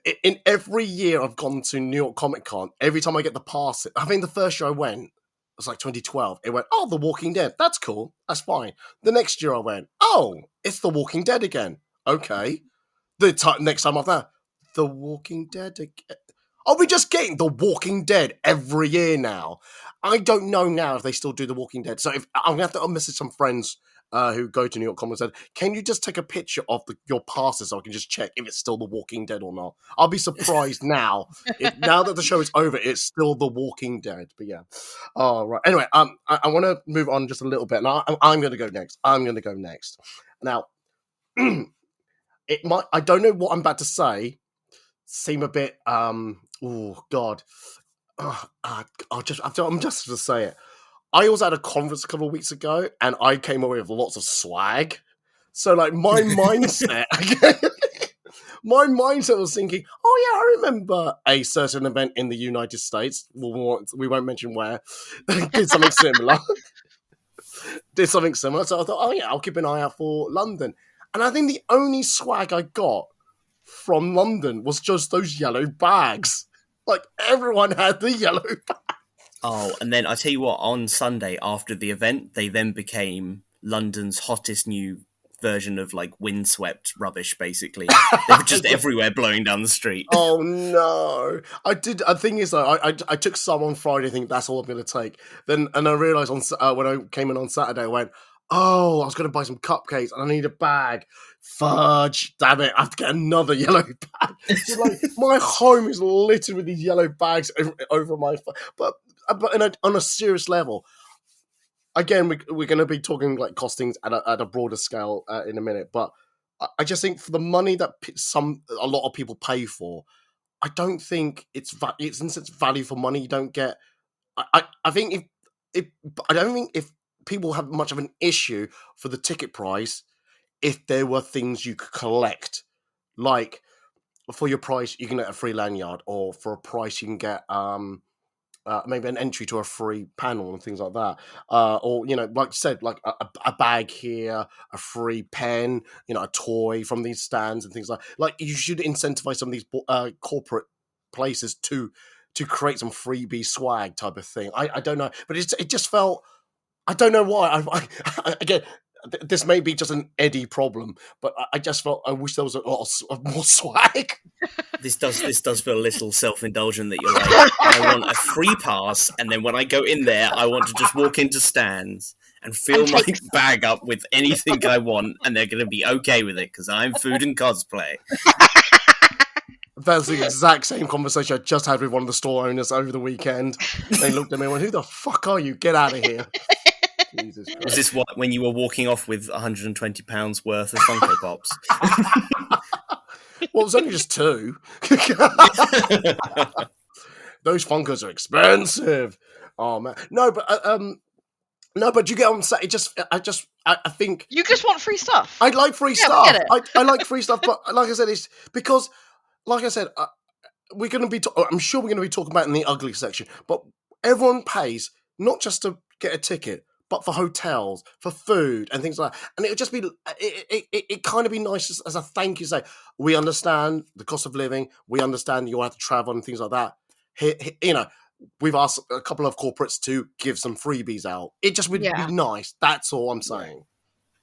S2: every year I've gone to New York Comic Con, every time I get the pass, I think the first year I went, it was like 2012. It went, oh, The Walking Dead. That's cool. That's fine. The next year I went, oh, it's The Walking Dead again. Okay. Next time after that, The Walking Dead again. Are we just getting The Walking Dead every year now? I don't know now if they still do The Walking Dead. So I'm going to have to message some friends who go to New York Comic Con and said, can you just take a picture of your passes so I can just check if it's still The Walking Dead or not? I'll be surprised now. Now that the show is over, it's still The Walking Dead. But yeah. Oh, right. Anyway, I want to move on just a little bit. Now, I'm going to go next. Now, I don't know what I'm about to say. Seem a bit, oh, God. I'm just going to say it. I was at a conference a couple of weeks ago, and I came away with lots of swag. So, like, my mindset, was thinking, oh yeah, I remember a certain event in the United States. We won't mention where. Did something similar. So I thought, oh yeah, I'll keep an eye out for London. And I think the only swag I got from London was just those yellow bags. Like, everyone had the yellow bags.
S3: Oh, and then I tell you what, on Sunday after the event, they then became London's hottest new version of like windswept rubbish, basically. They were just everywhere blowing down the street.
S2: Oh no. The thing is though, I took some on Friday, I think that's all I'm going to take. And I realised when I came in on Saturday, I went, oh, I was going to buy some cupcakes and I need a bag. Fudge, damn it, I have to get another yellow bag. So, like, my home is littered with these yellow bags over my But on a serious level, again, we're going to be talking like costings at a broader scale in a minute, but I just think for the money that a lot of people pay for, I don't think since it's value for money. You don't get. I think I don't think if people have much of an issue for the ticket price, if there were things you could collect, like for your price you can get a free lanyard, or for a price you can get maybe an entry to a free panel and things like that, or like you said, like a bag here, a free pen, a toy from these stands and things like you should incentivize some of these corporate places to create some freebie swag type of thing. I don't know, but it just felt, I don't know why. Again, this may be just an Eddie problem, but I just felt I wish there was a lot of more swag.
S3: This does feel a little self-indulgent that you're like, I want a free pass, and then when I go in there, I want to just walk into stands and fill my bag up with anything I want, and they're going to be okay with it because I'm food and cosplay.
S2: That's the exact same conversation I just had with one of the store owners over the weekend. They looked at me and went, who the fuck are you? Get out of here. Jesus Christ.
S3: Was this when you were walking off with £120 worth of Funko Pops?
S2: Well, it was only just 2. Those Funkos are expensive. Oh man, no, but you get on set. I think
S4: you just want free stuff.
S2: I like free stuff. I like free stuff, but like I said, it's because, like I said, we're going to be. I'm sure we're going to be talking about it in the ugly section, but everyone pays not just to get a ticket, but for hotels, for food, and things like that. And it would just be, it kind of be nice as a thank you, say, we understand the cost of living, we understand you'll have to travel and things like that. Here, we've asked a couple of corporates to give some freebies out. It just would be nice. That's all I'm saying.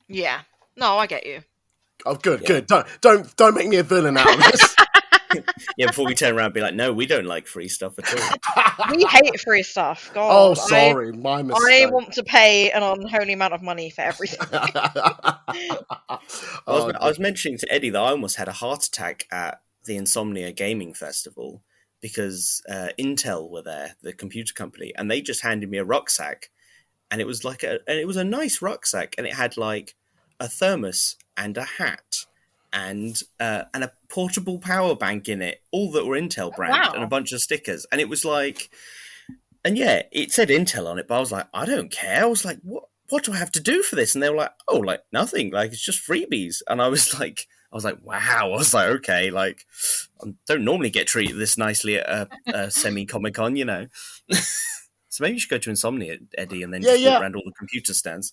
S4: Yeah. No, I get you.
S2: Oh, good. Don't make me a villain out of this.
S3: Yeah, before we turn around and be like, no, we don't like free stuff at all.
S4: We hate free stuff. God,
S2: Oh, sorry, my
S4: I
S2: mistake.
S4: want to pay an unholy amount of money for everything.
S3: I was mentioning to Eddie that I almost had a heart attack at the Insomnia Gaming Festival because Intel were there, the computer company, and they just handed me a rucksack, and it was a nice rucksack, and it had like a thermos and a hat and a portable power bank in it, all that were Intel brand, and a bunch of stickers, and it was like, and yeah, it said Intel on it, but I was like, I don't care. I was like, what do I have to do for this? And they were like, oh, like nothing, like it's just freebies. And I was like, wow. I was like, okay, like I don't normally get treated this nicely at a semi Comic Con, you know. So maybe you should go to Insomnia, Eddie, and then just walk around all the computer stands.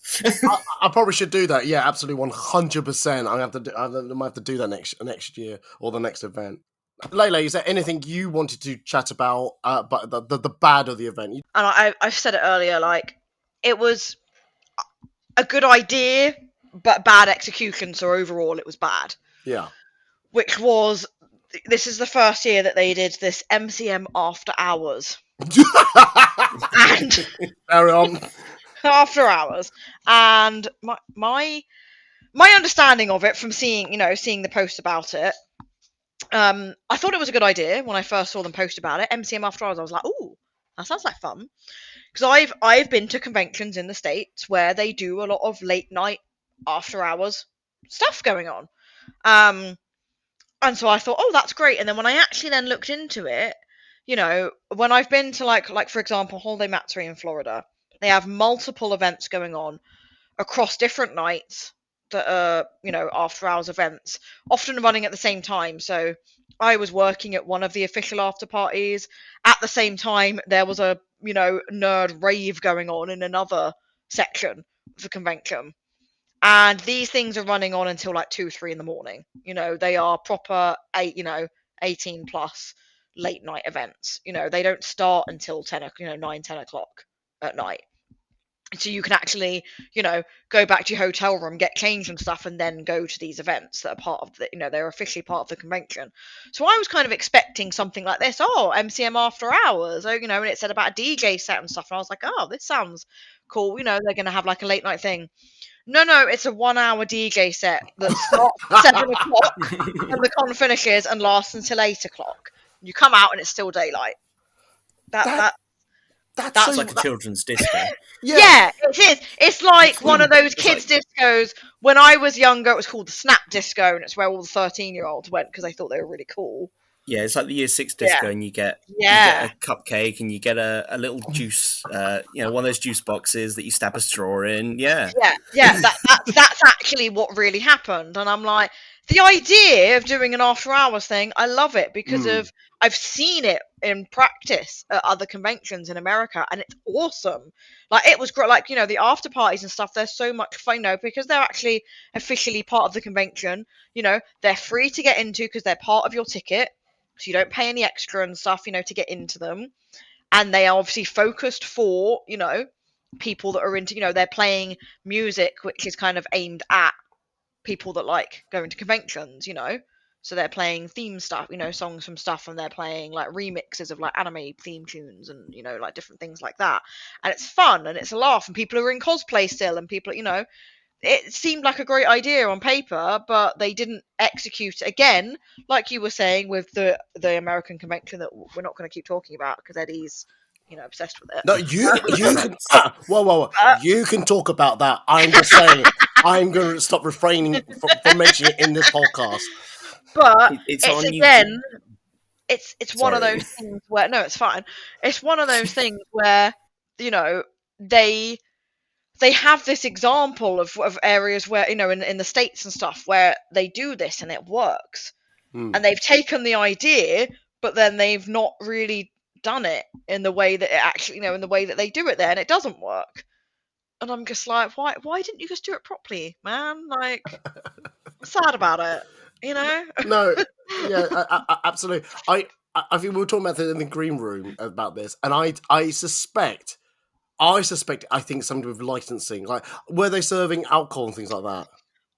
S2: I probably should do that. Yeah, absolutely, 100%. I might have to do that next year or the next event. Layla, is there anything you wanted to chat about, but the bad of the event?
S4: And I've said it earlier, like, it was a good idea, but bad execution, so overall it was bad.
S2: Yeah.
S4: Which was, this is the first year that they did this MCM After Hours. And
S2: Carry on.
S4: After Hours. And my understanding of it from seeing the post about it, I thought it was a good idea when I first saw them post about it. MCM After Hours, I was like, ooh, that sounds like fun. Because I've been to conventions in the States where they do a lot of late night after hours stuff going on. And so I thought, oh, that's great. And then when I actually then looked into it, when I've been to like for example, Holiday Matsuri in Florida, they have multiple events going on across different nights that are, after hours events, often running at the same time. So I was working at one of the official after parties. At the same time, there was a, nerd rave going on in another section of the convention. And these things are running on until like 2-3 in the morning. They are proper 18 plus late night events. They don't start until 9-10 o'clock at night. So you can actually, go back to your hotel room, get changed and stuff, and then go to these events that are part of the, they're officially part of the convention. So I was kind of expecting something like this. Oh, MCM After Hours. Oh, and it said about a DJ set and stuff. And I was like, oh, this sounds cool. They're going to have like a late night thing. No, it's a 1 hour DJ set that starts at 7 o'clock and the con finishes and lasts until 8 o'clock. You come out and it's still daylight.
S3: That's like a children's disco.
S4: Yeah, it is. It's like one of those kids' discos. When I was younger, it was called the Snap Disco, and it's where all the 13-year-olds went because they thought they were really cool.
S3: Yeah, it's like the year 6 disco, and you get a cupcake, and you get a little juice, one of those juice boxes that you stab a straw in. Yeah.
S4: That's actually what really happened, and I'm like, the idea of doing an after hours thing, I love it because I've seen it in practice at other conventions in America, and it's awesome. Like, it was great. Like, the after parties and stuff, they're so much fun, because they're actually officially part of the convention. They're free to get into because they're part of your ticket. So you don't pay any extra and stuff, to get into them. And they are obviously focused for, people that are into, they're playing music, which is kind of aimed at people that like going to conventions, So they're playing theme stuff, songs from stuff, and they're playing like remixes of like anime theme tunes and, like different things like that. And it's fun and it's a laugh, and people are in cosplay still, and people, it seemed like a great idea on paper, but they didn't execute it. Again, like you were saying with the American convention that we're not going to keep talking about because Eddie's, obsessed with it.
S2: No, you can. Whoa! You can talk about that. I'm just saying. I'm going to stop refraining from mentioning it in this podcast.
S4: But
S3: it's
S4: on
S3: again.
S4: It's one of those things where it's fine. It's one of those things where they have this example of areas where, in the States and stuff where they do this and it works. And they've taken the idea, but then they've not really done it in the way that it actually, in the way that they do it there, and it doesn't work. And I'm just like, why didn't you just do it properly, man? Like, I'm sad about it,
S2: No, yeah, absolutely. I think we were talking about it in the green room about this, and I suspect, I think something with licensing, like were they serving alcohol and things like that?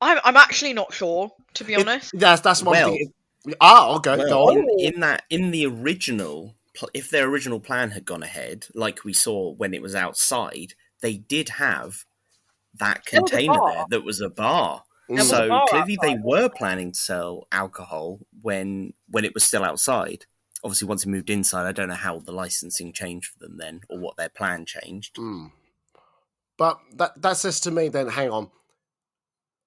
S4: I'm actually not sure, to be honest.
S2: That's what I'm thinking. Okay.
S3: Well,
S2: Go on.
S3: in the original, if their original plan had gone ahead, like we saw when it was outside, they did have that
S4: There was a
S3: container
S4: bar.
S3: there that was a bar.
S4: There was a
S3: So
S4: bar
S3: clearly they
S4: outside.
S3: were planning to sell alcohol when it was still outside. Obviously, once it moved inside, I don't know how the licensing changed for them then, or what their plan changed.
S2: But that says to me then, hang on.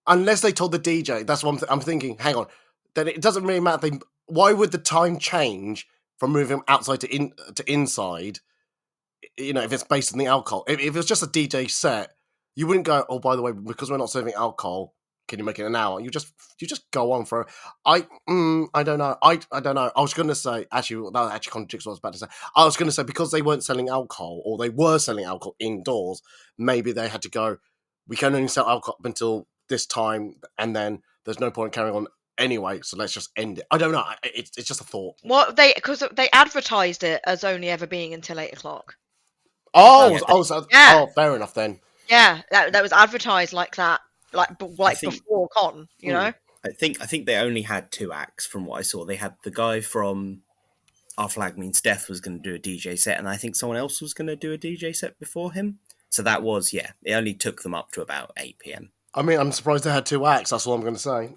S2: Unless they told the DJ, that's what I'm thinking, hang on. Then it doesn't really matter. Why would the time change from moving outside to inside, if it's based on the alcohol? If it was just a DJ set, you wouldn't go, oh, by the way, because we're not serving alcohol, can you make it an hour? You just go on for. I don't know. I don't know. I was going to say, actually, that actually contradicts what I was about to say. I was going to say, because they weren't selling alcohol, or they were selling alcohol indoors, maybe they had to go, we can only sell alcohol up until this time, and then there's no point carrying on anyway, so let's just end it. I don't know. It's just a thought.
S4: Well, because they advertised it as only ever being until 8 o'clock.
S2: Oh, fair enough then.
S4: Yeah, that was advertised like that, before con, you know.
S3: I think they only had 2 acts from what I saw. They had the guy from Our Flag Means Death was going to do a DJ set, and I think someone else was going to do a DJ set before him. So that was, it only took them up to about 8 p.m.
S2: I mean, I'm surprised they had 2 acts. That's all I'm going to say.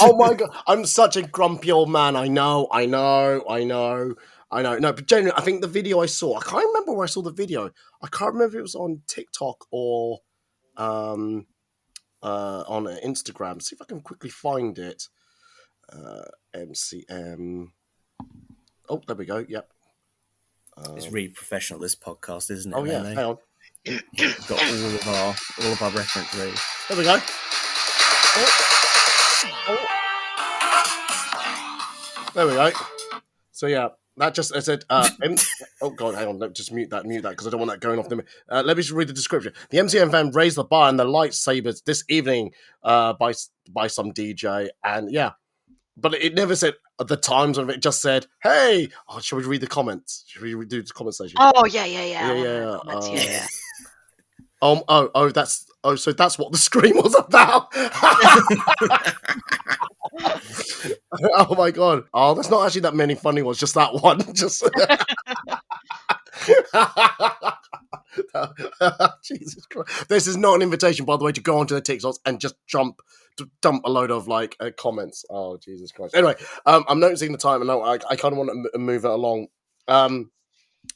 S2: Oh my god, I'm such a grumpy old man. I know. No, but generally, I think the video I saw, I can't remember where I saw the video. I can't remember if it was on TikTok or on Instagram. See if I can quickly find it. MCM. Oh, there we go. Yep.
S3: It's really professional, this podcast, isn't it?
S2: Oh yeah, hang on.
S3: We've got all of our reference ready.
S2: There we go. There we go. So yeah, that just I said. Oh god, hang on. Just mute that because I don't want that going off the. Let me just read the description. The MCM van raised the bar and the lightsabers this evening by some DJ, and yeah, but it never said the times of it. It just said, "Hey, shall we read the comments? Should we do the comment section?"
S4: Oh yeah. Comments, yeah.
S2: So that's what the screen was about. Oh my god! Oh, there's not actually that many funny ones. Just that one. Just Jesus Christ! This is not an invitation, by the way, to go onto the TikToks and just dump a load of comments. Oh Jesus Christ! Anyway, I'm noticing the time, and I kind of want to move it along.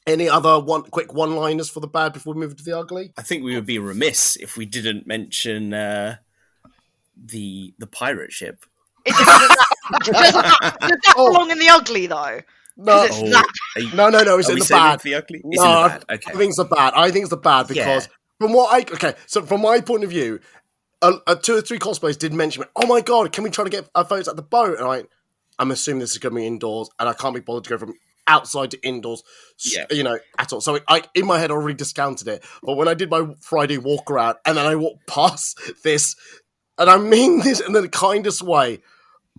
S2: Any other quick one-liners for the bad before we move to the ugly?
S3: I think we would be remiss if we didn't mention the pirate ship.
S4: Does that belong in the ugly though?
S2: No,
S4: it's that.
S2: No. It's in the bad.
S3: The ugly?
S2: No,
S3: It's in the bad. Okay.
S2: I think it's the bad. Because from my point of view, 2 or 3 cosplayers did mention, "Oh my god, can we try to get our photos at the boat?" And I'm assuming this is going to be indoors, and I can't be bothered to go from outside to indoors, at all. So I, in my head, already discounted it. But when I did my Friday walk around, and then I walked past this, and I mean this in the kindest way,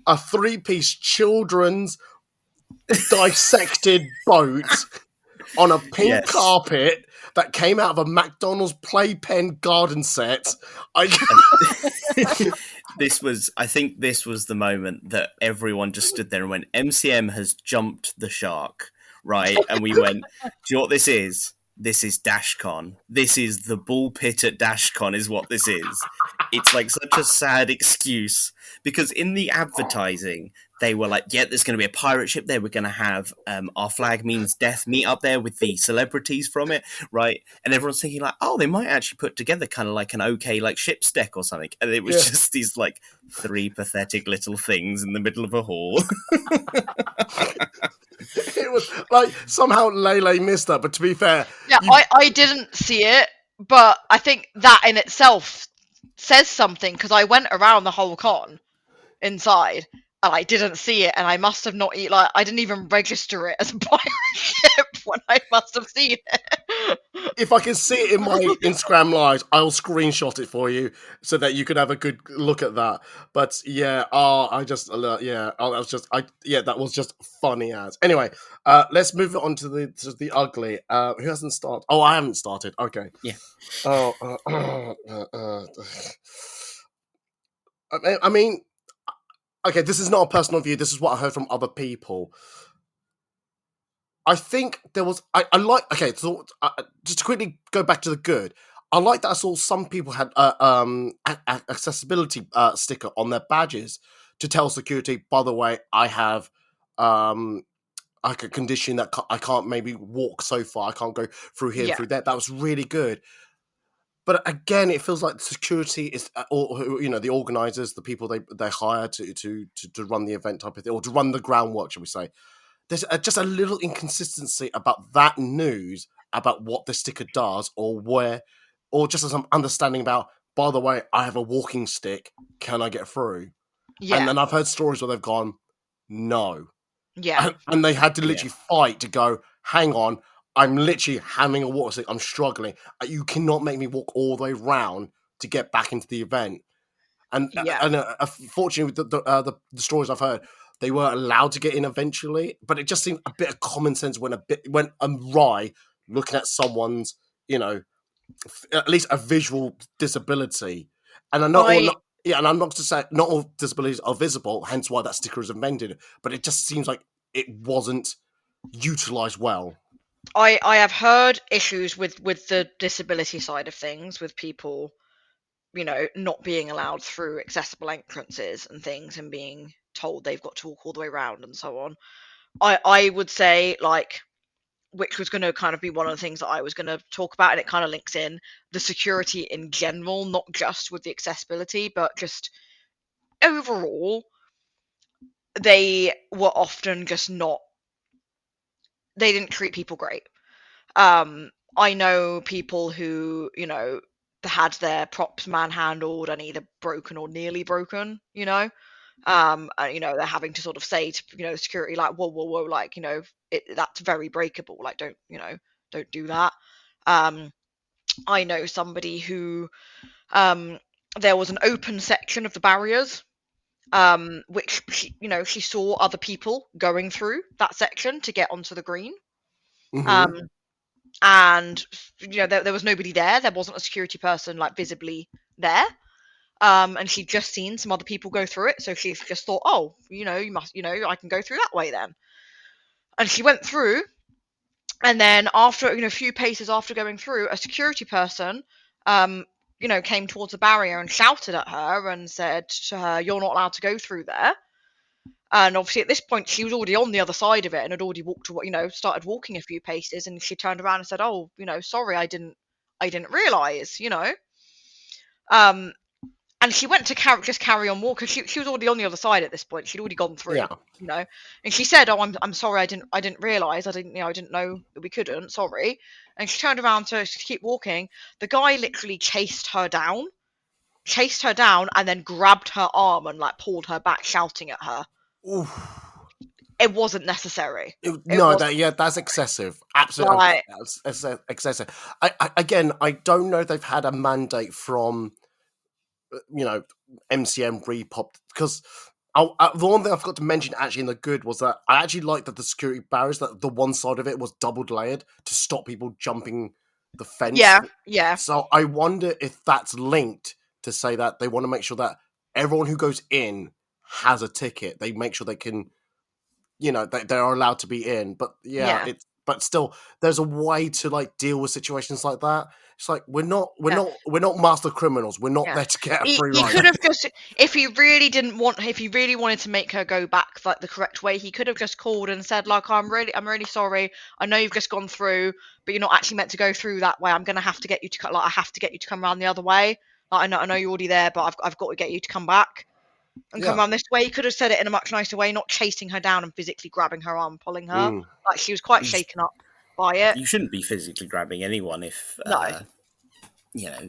S2: a 3-piece children's dissected boat on a pink carpet that came out of a McDonald's playpen garden set.
S3: I think this was the moment that everyone just stood there and went, MCM has jumped the shark, right? And we went, do you know what this is? This is DashCon. This is the bull pit at DashCon is what this is. It's like such a sad excuse because in the advertising, they were like, yeah, there's going to be a pirate ship there. We're going to have Our Flag Means Death meet up there with the celebrities from it, right? And everyone's thinking like, oh, they might actually put together kind of like an okay like ship's deck or something. And it was just these like 3 pathetic little things in the middle of a hall.
S2: It was like somehow Lele missed that, but to be fair,
S4: I didn't see it, but I think that in itself says something because I went around the whole con inside and I didn't see it, and I must have not I didn't even register it as a pirate ship when I must have seen it.
S2: If I can see it in my Instagram lives, I'll screenshot it for you so that you could have a good look at that. But that was just funny as. Anyway, let's move on to the ugly. Who hasn't started? Oh, I haven't started. Okay.
S3: Yeah.
S2: I mean, okay, this is not a personal view. This is what I heard from other people. I think there was. I like. Okay, so just to quickly go back to the good. I like that I saw some people had accessibility sticker on their badges to tell security. By the way, I have like a condition that I can't maybe walk so far. I can't go through here,
S4: Yeah.
S2: through there. That was really good. But again, it feels like security is, or the organisers, the people they hire to run the event type of thing, or to run the groundwork, shall we say? There's just a little inconsistency about that news about what the sticker does, or where, or just some understanding about. By the way, I have a walking stick. Can I get through?
S4: Yeah.
S2: And then I've heard stories where they've gone, no,
S4: Yeah.
S2: and they had to literally fight to go. Hang on. I'm literally having a walk stick. I'm struggling. You cannot make me walk all the way round to get back into the event. And
S4: Yeah.
S2: Fortunately, with the stories I've heard, they were allowed to get in eventually. But it just seemed a bit of common sense went awry looking at someone's, at least a visual disability. And I know, and I'm not to say not all disabilities are visible, hence why that sticker is invented. But it just seems like it wasn't utilized well.
S4: I have heard issues with the disability side of things, with people, not being allowed through accessible entrances and things, and being told they've got to walk all the way around and so on. I would say, like, which was going to kind of be one of the things that I was going to talk about, and it kind of links in the security in general, not just with the accessibility, but just overall. They were often just not. They didn't treat people great. I know people who, had their props manhandled and either broken or nearly broken, and, they're having to sort of say to, security, like, whoa, like, that's very breakable. Like, don't do that. I know somebody who, there was an open section of the barriers, which she saw other people going through that section to get onto the green.
S2: Mm-hmm.
S4: And there was nobody there. There wasn't a security person like visibly there. And she'd just seen some other people go through it, so she just thought, oh, you must, I can go through that way then. And she went through, and then after, a few paces after going through, a security person, came towards the barrier and shouted at her and said to her, "You're not allowed to go through there." And obviously at this point she was already on the other side of it and had already started walking a few paces, and she turned around and said, "Oh, sorry, I didn't realize, and she went to carry on walking. She was already on the other side at this point. She'd already gone through,
S2: Yeah.
S4: And she said, "Oh, I'm sorry. I didn't realize. I didn't know that we couldn't. Sorry." And she turned around to keep walking. The guy literally chased her down, and then grabbed her arm and like pulled her back, shouting at her.
S2: Oof.
S4: It wasn't necessary.
S2: That's excessive. Absolutely,
S4: Like,
S2: that's excessive. I don't know if they've had a mandate from MCM Repop, because the one thing I forgot to mention actually in the good was that I actually liked that the security barriers, that the one side of it was double layered to stop people jumping the fence.
S4: yeah.
S2: So I wonder if that's linked to say that they want to make sure that everyone who goes in has a ticket. They make sure they can, they are allowed to be in. But but still, there's a way to like deal with situations like that. It's like we're not master criminals. We're not there to get a free ride.
S4: He could have just, if he really wanted to make her go back like the correct way, he could have just called and said, like, I'm really sorry. I know you've just gone through, but you're not actually meant to go through that way. I'm gonna have to get you to I have to get you to come around the other way. Like, I know you're already there, but I've got to get you to come back and come around this way. He could have said it in a much nicer way, not chasing her down and physically grabbing her arm, pulling her. Like, she was quite shaken up by it.
S3: You shouldn't be physically grabbing anyone if,
S4: No.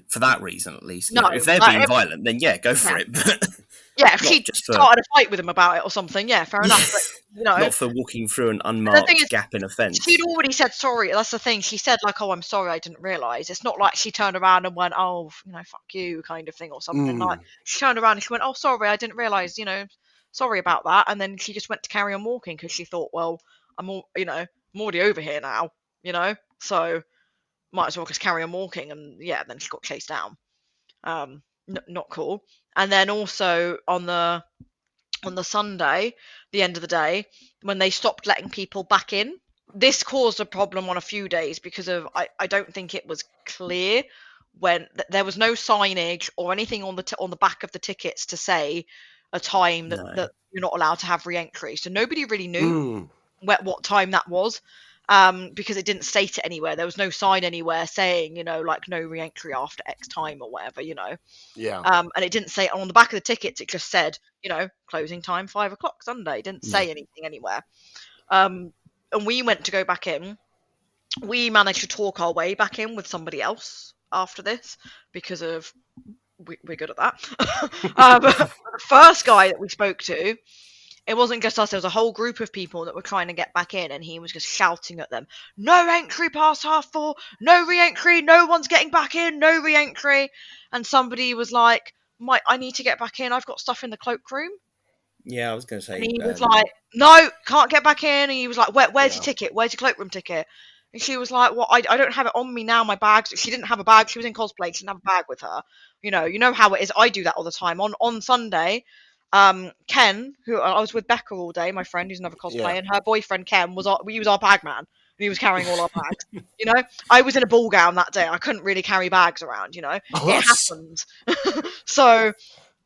S3: For that reason at least.
S4: No,
S3: if they're being violent, then go for it.
S4: Yeah, if she started a fight with him about it or something, yeah, fair enough. But,
S3: not for walking through an unmarked gap in a fence.
S4: She'd already said sorry. That's the thing. She said, like, "Oh, I'm sorry, I didn't realise." It's not like she turned around and went, "Oh, fuck you," kind of thing or something. Like, she turned around and she went, "Oh, sorry, I didn't realise, sorry about that." And then she just went to carry on walking because she thought, well, I'm already over here now, so might as well just carry on walking. And then she got chased down. Not cool. And then also on the on the Sunday, the end of the day, when they stopped letting people back in. This caused a problem on a few days because of I don't think it was clear when there was no signage or anything on the back of the tickets to say a time that,
S3: No.
S4: that you're not allowed to have re-entry. So nobody really knew
S2: Mm.
S4: what time that was, because it didn't state it anywhere. There was no sign anywhere saying, like no re-entry after X time or whatever,
S2: Yeah.
S4: and it didn't say on the back of the tickets. It just said, closing time 5 o'clock Sunday. It didn't say anything anywhere. And we went to go back in. We managed to talk our way back in with somebody else after this because of we're good at that. But the first guy that we spoke to, it wasn't just us. There was a whole group of people that were trying to get back in, and he was just shouting at them, "No entry past 4:30, no re-entry, no one's getting back in, no re-entry." And somebody was like, I need to get back in. I've got stuff in the cloakroom.
S3: Yeah, I was going to say.
S4: And he was like, "No, can't get back in." And he was like, where's
S2: Yeah.
S4: your ticket? Where's your cloakroom ticket? And she was like, "Well, I don't have it on me now. My bag." She didn't have a bag. She was in cosplay. She didn't have a bag with her. You know how it is. I do that all the time. On Sunday, Ken, who I was with Becca all day, my friend who's another cosplay,
S2: Yeah.
S4: and her boyfriend Ken was our bag man. And he was carrying all our bags. I was in a ball gown that day. I couldn't really carry bags around.
S2: Oh,
S4: It happened. So.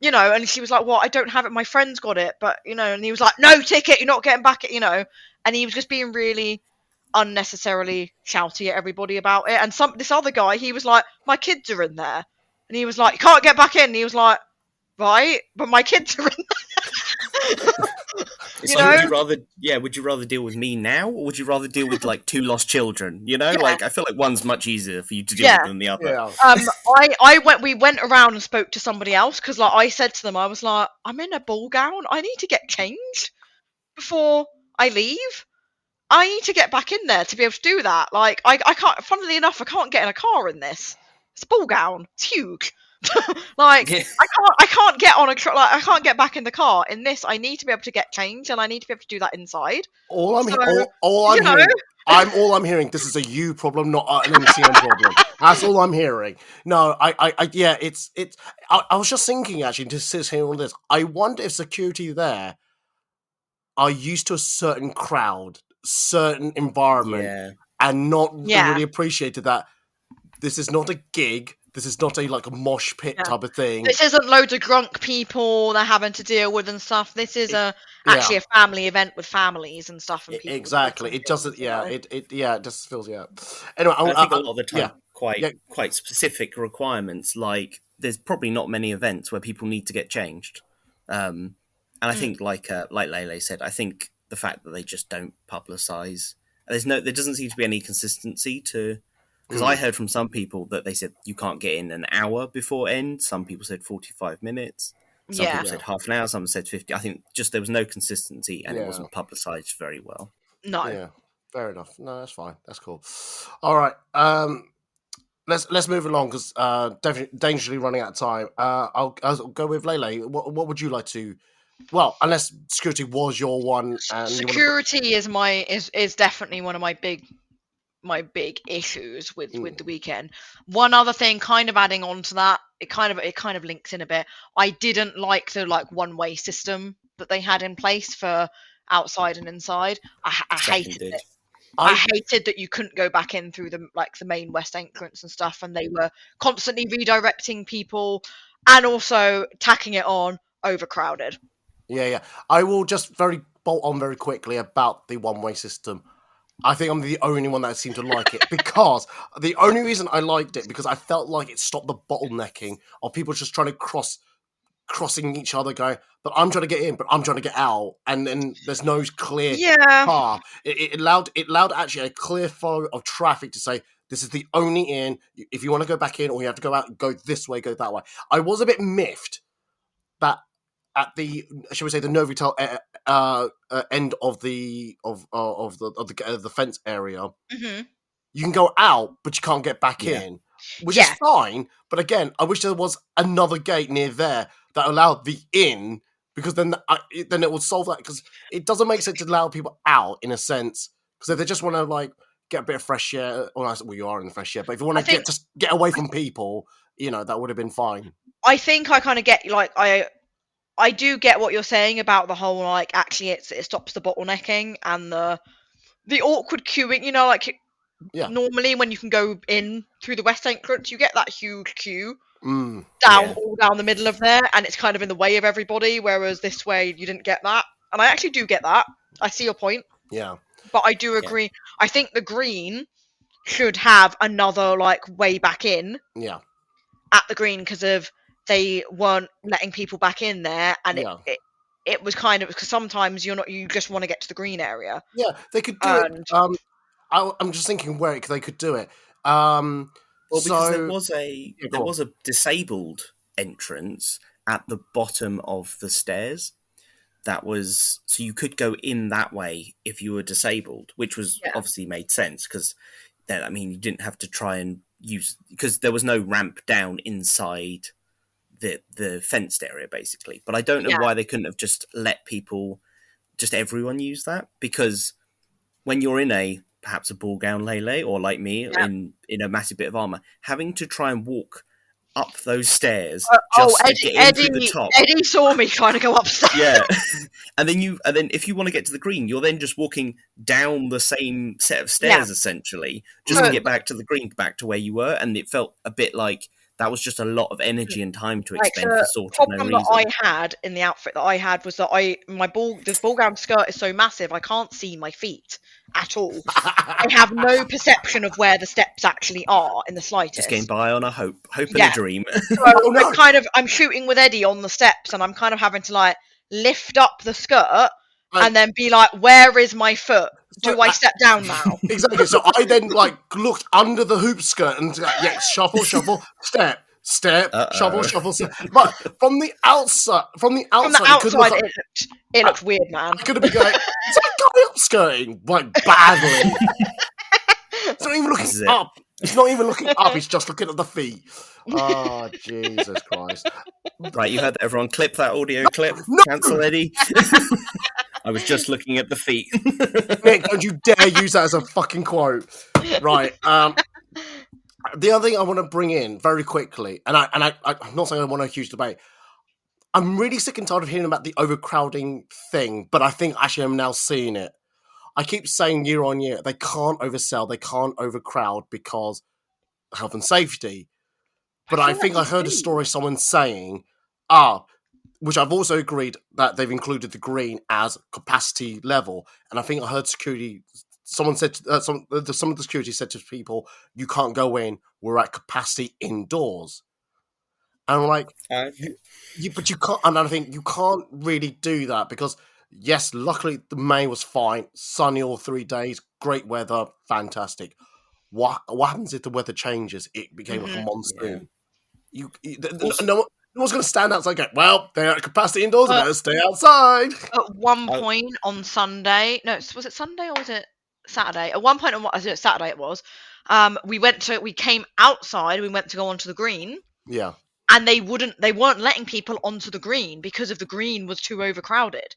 S4: And she was like, "Well, I don't have it. My friend's got it." But, and he was like, "No ticket. You're not getting back it, And he was just being really unnecessarily shouty at everybody about it. And this other guy, he was like, "My kids are in there." And he was like, "You can't get back in." And he was like, "Right, but my kids are in there."
S3: It's like, would you rather deal with me now, or would you rather deal with like two lost children? Like I feel like one's much easier for you to deal with than the other.
S2: Yeah.
S4: We went around and spoke to somebody else because, like, I said to them, I was like, "I'm in a ball gown. I need to get changed before I leave. I need to get back in there to be able to do that. Like, I can't. Funnily enough, I can't get in a car in this. It's a ball gown. It's huge. Like,
S3: Yeah.
S4: I can't get on I can't get back in the car in this. I need to be able to get changed, and I need to be able to do that inside.
S2: All I'm
S4: you know.
S2: hearing, all I'm hearing. This is a you problem, not an MCM problem. That's all I'm hearing. No, yeah, it's. I was just thinking actually, just hearing all this. I wonder if security there are used to a certain crowd, certain environment,
S3: Yeah.
S2: and not
S4: Yeah.
S2: really appreciated that this is not a gig. This is not a mosh pit type of thing.
S4: This isn't loads of drunk people they're having to deal with and stuff. This is actually a family event with families and stuff. And people
S2: exactly. It doesn't. Yeah. It just feels. Yeah. Anyway,
S3: I think a lot of the time,
S2: yeah.
S3: quite specific requirements. Like there's probably not many events where people need to get changed. And I think, like Lele said, I think the fact that they just don't publicize. There doesn't seem to be any consistency to. Because I heard from some people that they said you can't get in an hour before end. Some people said 45 minutes. Some people said half an hour. Some said 50. I think just there was no consistency and it wasn't publicised very well.
S4: No.
S2: Yeah, fair enough. No, that's fine. That's cool. All right. Let's move along because definitely dangerously running out of time. I'll go with Lele. What would you like to? Well, unless security was your one. And
S4: security is definitely one of my big issues with the weekend. One other thing, kind of adding on to that, it kind of links in a bit. I didn't like the one-way system that they had in place for outside and inside. I hated it. I hated that you couldn't go back in through the main west entrance and stuff, and they were constantly redirecting people and also tacking it on overcrowded.
S2: Yeah. I will just bolt on very quickly about the one-way system. I think I'm the only one that seemed to like it because the only reason I liked it because I felt like it stopped the bottlenecking of people just trying to crossing each other, going, "But I'm trying to get in, but I'm trying to get out," and then there's no clear car. It allowed actually a clear flow of traffic to say this is the only in. If you want to go back in, or you have to go out, go this way, go that way. I was a bit miffed that at the, shall we say, the Novotel end of the fence area, you can go out, but you can't get back in, which is fine. But again, I wish there was another gate near there that allowed the in, because then it would solve that. Because it doesn't make sense to allow people out in a sense. Because if they just want to get a bit of fresh air, well, you are in the fresh air, but if you want to get away from people, that would have been fine.
S4: I think I kind of get I do get what you're saying about the whole, like, actually it stops the bottlenecking and the awkward queuing, you know, like
S2: Yeah.
S4: normally when you can go in through the west entrance, you get that huge queue
S2: Mm.
S4: all down the middle of there, and it's kind of in the way of everybody, whereas this way you didn't get that. And I actually do get that. I see your point.
S2: Yeah.
S4: But I do agree. I think the green should have another, like, way back in
S2: Yeah.
S4: at the green, because of they weren't letting people back in there, and
S2: Yeah.
S4: it was kind of, because sometimes you just want to get to the green area.
S2: Yeah. They could do
S4: And
S2: it. I'm just thinking where they could do it.
S3: Well, because there
S2: go on.
S3: was a disabled entrance at the bottom of the stairs. That was so you could go in that way if you were disabled, which was obviously made sense because then you didn't have to try and use, because there was no ramp down inside the fenced area basically. But I don't know why they couldn't have just let everyone use that, because when you're in perhaps a ball gown Lele, or like me in a massive bit of armor, having to try and walk up those stairs to get in through the top.
S4: Eddie saw me trying to go upstairs.
S3: Yeah, and then if you want to get to the green, you're then just walking down the same set of stairs essentially, just to get back to the green, back to where you were, and it felt a bit like that was just a lot of energy and time to expend for sort of no reason.
S4: The problem that I had in the outfit that I had was that this ball gown skirt is so massive I can't see my feet at all. I have no perception of where the steps actually are in the slightest.
S3: Just getting by on a hope and a dream.
S4: So I'm shooting with Eddie on the steps, and I'm kind of having to, like, lift up the skirt and then be like, where is my foot? Do I step down now?
S2: Exactly. So I then, like, looked under the hoop skirt and shuffle, step, shuffle, step. But from the outside,
S4: it looked weird, man.
S2: I could have been going, is that guy upskirting, like, badly? It's not even looking up. It's not even looking up. He's just looking at the feet. Oh, Jesus Christ!
S3: Right, you heard that, everyone. Clip that audio clip.
S2: No!
S3: Cancel Eddie. I was just looking at the feet.
S2: Nick, don't you dare use that as a fucking quote. Right. The other thing I want to bring in very quickly, and I'm not saying I want a huge debate. I'm really sick and tired of hearing about the overcrowding thing, but I think actually I'm now seeing it. I keep saying year on year, they can't oversell, they can't overcrowd because health and safety. But I think I heard a story someone saying, which I've also agreed that they've included the green as capacity level. And I think I heard someone said, some of the security said to people, you can't go in, we're at capacity indoors. And I'm like, but you can't, and I think you can't really do that because, yes, luckily the May was fine, sunny all 3 days, great weather, fantastic. What happens if the weather changes? It became like a monsoon. Yeah. No one's going to stand outside and go, well, they're at capacity indoors, they're going to stay outside.
S4: At one point on Sunday, no, was it Sunday or was it Saturday? At one point on Saturday it was, we came outside, we went to go onto the green.
S2: Yeah.
S4: And they weren't letting people onto the green because the green was too overcrowded.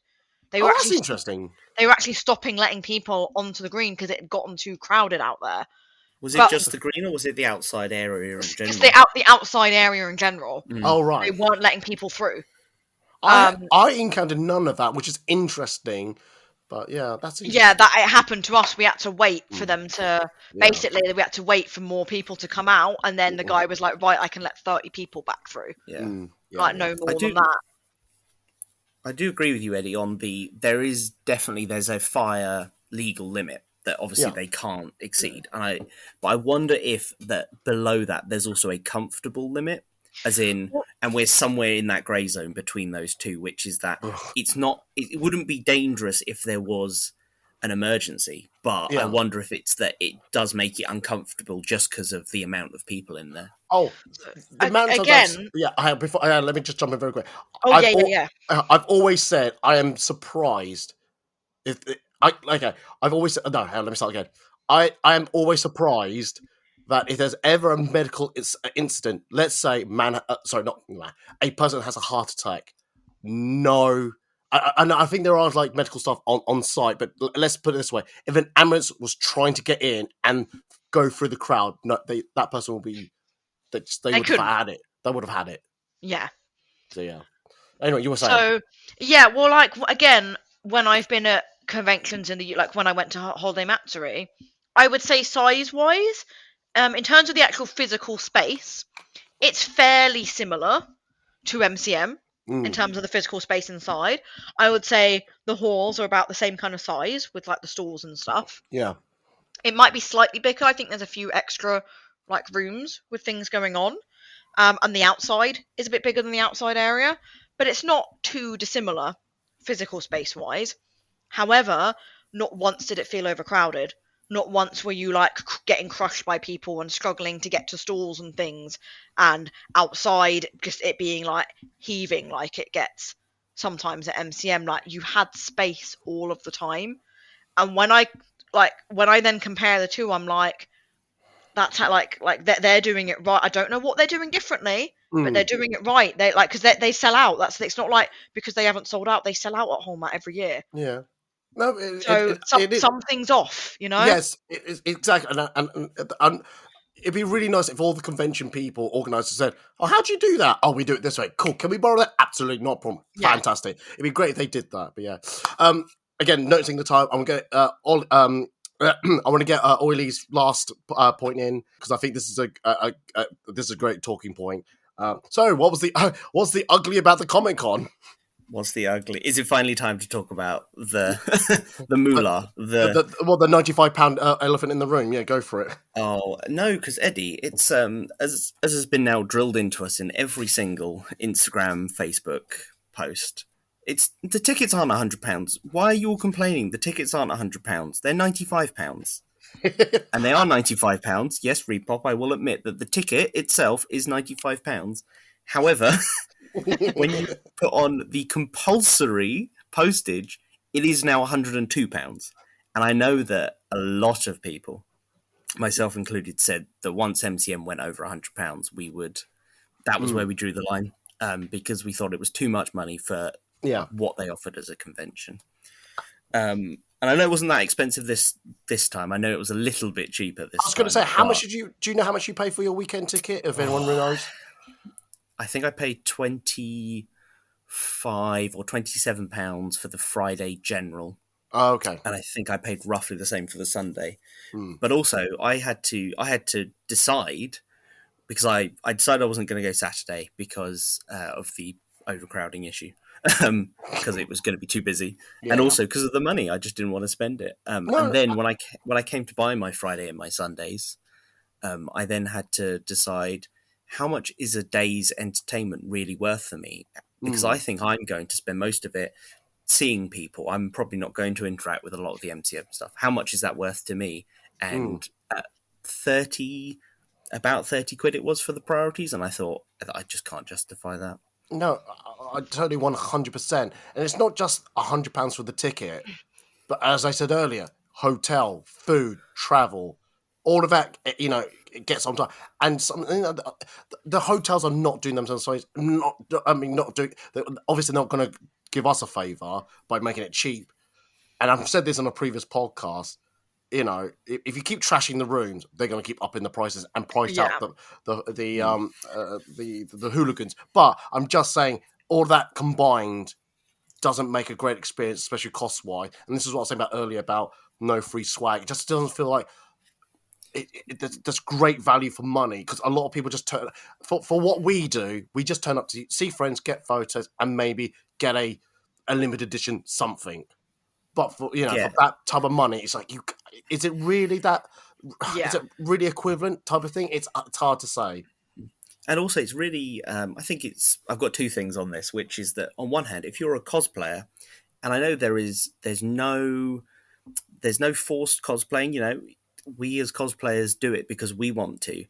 S2: That's interesting.
S4: They were actually stopping letting people onto the green because it had gotten too crowded out there.
S3: Was it just the green, or was it the outside area in general?
S4: Just the outside area in general.
S2: Mm. Oh, right.
S4: They weren't letting people through.
S2: I encountered none of that, which is interesting. But yeah, that's interesting.
S4: Yeah, that it happened to us. We had to wait for them to basically. We had to wait for more people to come out, and then the guy was like, "Right, I can let 30 people back through."
S3: Yeah,
S4: no more than that.
S3: I do agree with you, Eddie. There's a fire legal limit that obviously they can't exceed, but I wonder if that below that there's also a comfortable limit. As in, and we're somewhere in that grey zone between those two, which is that it wouldn't be dangerous if there was an emergency, but I wonder if it's that it does make it uncomfortable just because of the amount of people in there.
S2: Oh, the amount of
S4: again.
S2: Let me just jump in very quick.
S4: I've
S2: always said I am surprised. I've always said, no. Let me start again. I am always surprised that if there's ever a medical incident, let's say a person has a heart attack, I think there are like medical stuff on site, but let's put it this way: if an ambulance was trying to get in and go through the crowd, that person will be. They would have had it. They would have had it.
S4: Yeah.
S2: So yeah. Anyway, you were saying.
S4: So yeah, well, like again, when I've been at conventions in the like when I went to Holiday Matsuri, I would say size wise, in terms of the actual physical space, it's fairly similar to MCM in terms of the physical space inside. I would say the halls are about the same kind of size with like the stalls and stuff.
S2: Yeah.
S4: It might be slightly bigger. I think there's a few extra like rooms with things going on. And the outside is a bit bigger than the outside area, but it's not too dissimilar physical space wise. However, not once did it feel overcrowded. Not once were you like getting crushed by people and struggling to get to stalls and things, and outside just it being like heaving like it gets sometimes at MCM. Like you had space all of the time, and when I then compare the two, I'm like, that's how like they're doing it right. I don't know what they're doing differently, but they're doing it right. They like because they sell out. It's not like because they haven't sold out, they sell out at Hallmark every year.
S2: Yeah. No,
S4: So something's off, you know.
S2: Yes, exactly. And it'd be really nice if all the convention people, organisers said, "Oh, how do you do that? Oh, we do it this way. Cool. Can we borrow that? Absolutely, not a problem.
S4: Yeah.
S2: Fantastic. It'd be great if they did that." But yeah. Again, noticing the time, I'm going to I want to get Oiley's last point in because I think this is a great talking point. So, what's the ugly about the Comic-Con?
S3: What's the ugly? Is it finally time to talk about the the moolah?
S2: The £95 elephant in the room? Yeah, go for it.
S3: Oh no, because Eddie, it's as has been now drilled into us in every single Instagram, Facebook post. It's the tickets aren't £100. Why are you all complaining? The tickets aren't £100. They're £95, and they are £95. Yes, Repop. I will admit that the ticket itself is £95. However, when you put on the compulsory postage, it is now £102. And I know that a lot of people, myself included, said that once MCM went over £100, that was where we drew the line, because we thought it was too much money for what they offered as a convention. And I know it wasn't that expensive this time. I know it was a little bit cheaper this time.
S2: I was going to say, how much do you know how much you pay for your weekend ticket, if anyone knows?
S3: I think I paid £25 or £27 for the Friday general.
S2: Oh, okay.
S3: And I think I paid roughly the same for the Sunday. But also, I had to decide, because I decided I wasn't going to go Saturday because of the overcrowding issue, because it was going to be too busy, and also because of the money. I just didn't want to spend it. And then when I came to buy my Friday and my Sundays, I then had to decide, how much is a day's entertainment really worth for me? Because I think I'm going to spend most of it seeing people. I'm probably not going to interact with a lot of the MCM stuff. How much is that worth to me? And at about 30 quid it was for the priorities, and I thought, I just can't justify that.
S2: No, I totally 100%. And it's not just £100 for the ticket, but as I said earlier, hotel, food, travel, all of that, it gets on time. And the hotels are not doing themselves. They're obviously not going to give us a favour by making it cheap. And I've said this on a previous podcast. If you keep trashing the rooms, they're going to keep upping the prices and price out the hooligans. But I'm just saying, all that combined doesn't make a great experience, especially cost-wise. And this is what I was saying about earlier about no free swag. It just doesn't feel like there's great value for money, because a lot of people just turn for what we do. We just turn up to see friends, get photos, and maybe get a limited edition something. But for that type of money, it's like, is it really that? Yeah. Is it really equivalent type of thing? It's hard to say.
S3: And also, it's really, I've got two things on this, which is that on one hand, if you're a cosplayer, and I know there's no forced cosplaying, we as cosplayers do it because we want to.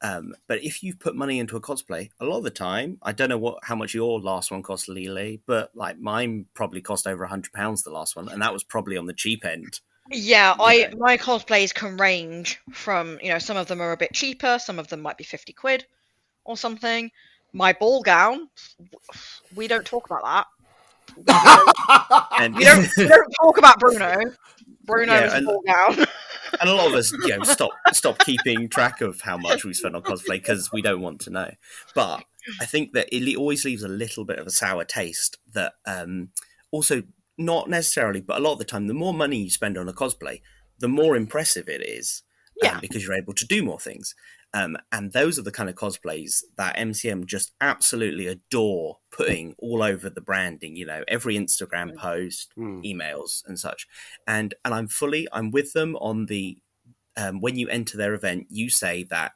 S3: But if you put money into a cosplay, a lot of the time, I don't know how much your last one cost, Lele, but like mine probably cost over £100, the last one, and that was probably on the cheap end.
S4: Yeah, my cosplays can range from, some of them are a bit cheaper, some of them might be 50 quid or something. My ball gown, we don't talk about that. And we don't talk about Bruno. Bruno's ball gown.
S3: And a lot of us, stop keeping track of how much we spent on cosplay because we don't want to know. But I think that it always leaves a little bit of a sour taste that also, not necessarily, but a lot of the time, the more money you spend on a cosplay, the more impressive it is
S4: Yeah.
S3: because you're able to do more things. And those are the kind of cosplays that MCM just absolutely adore putting all over the branding, every Instagram post, emails and such. And I'm with them on the, when you enter their event, you say that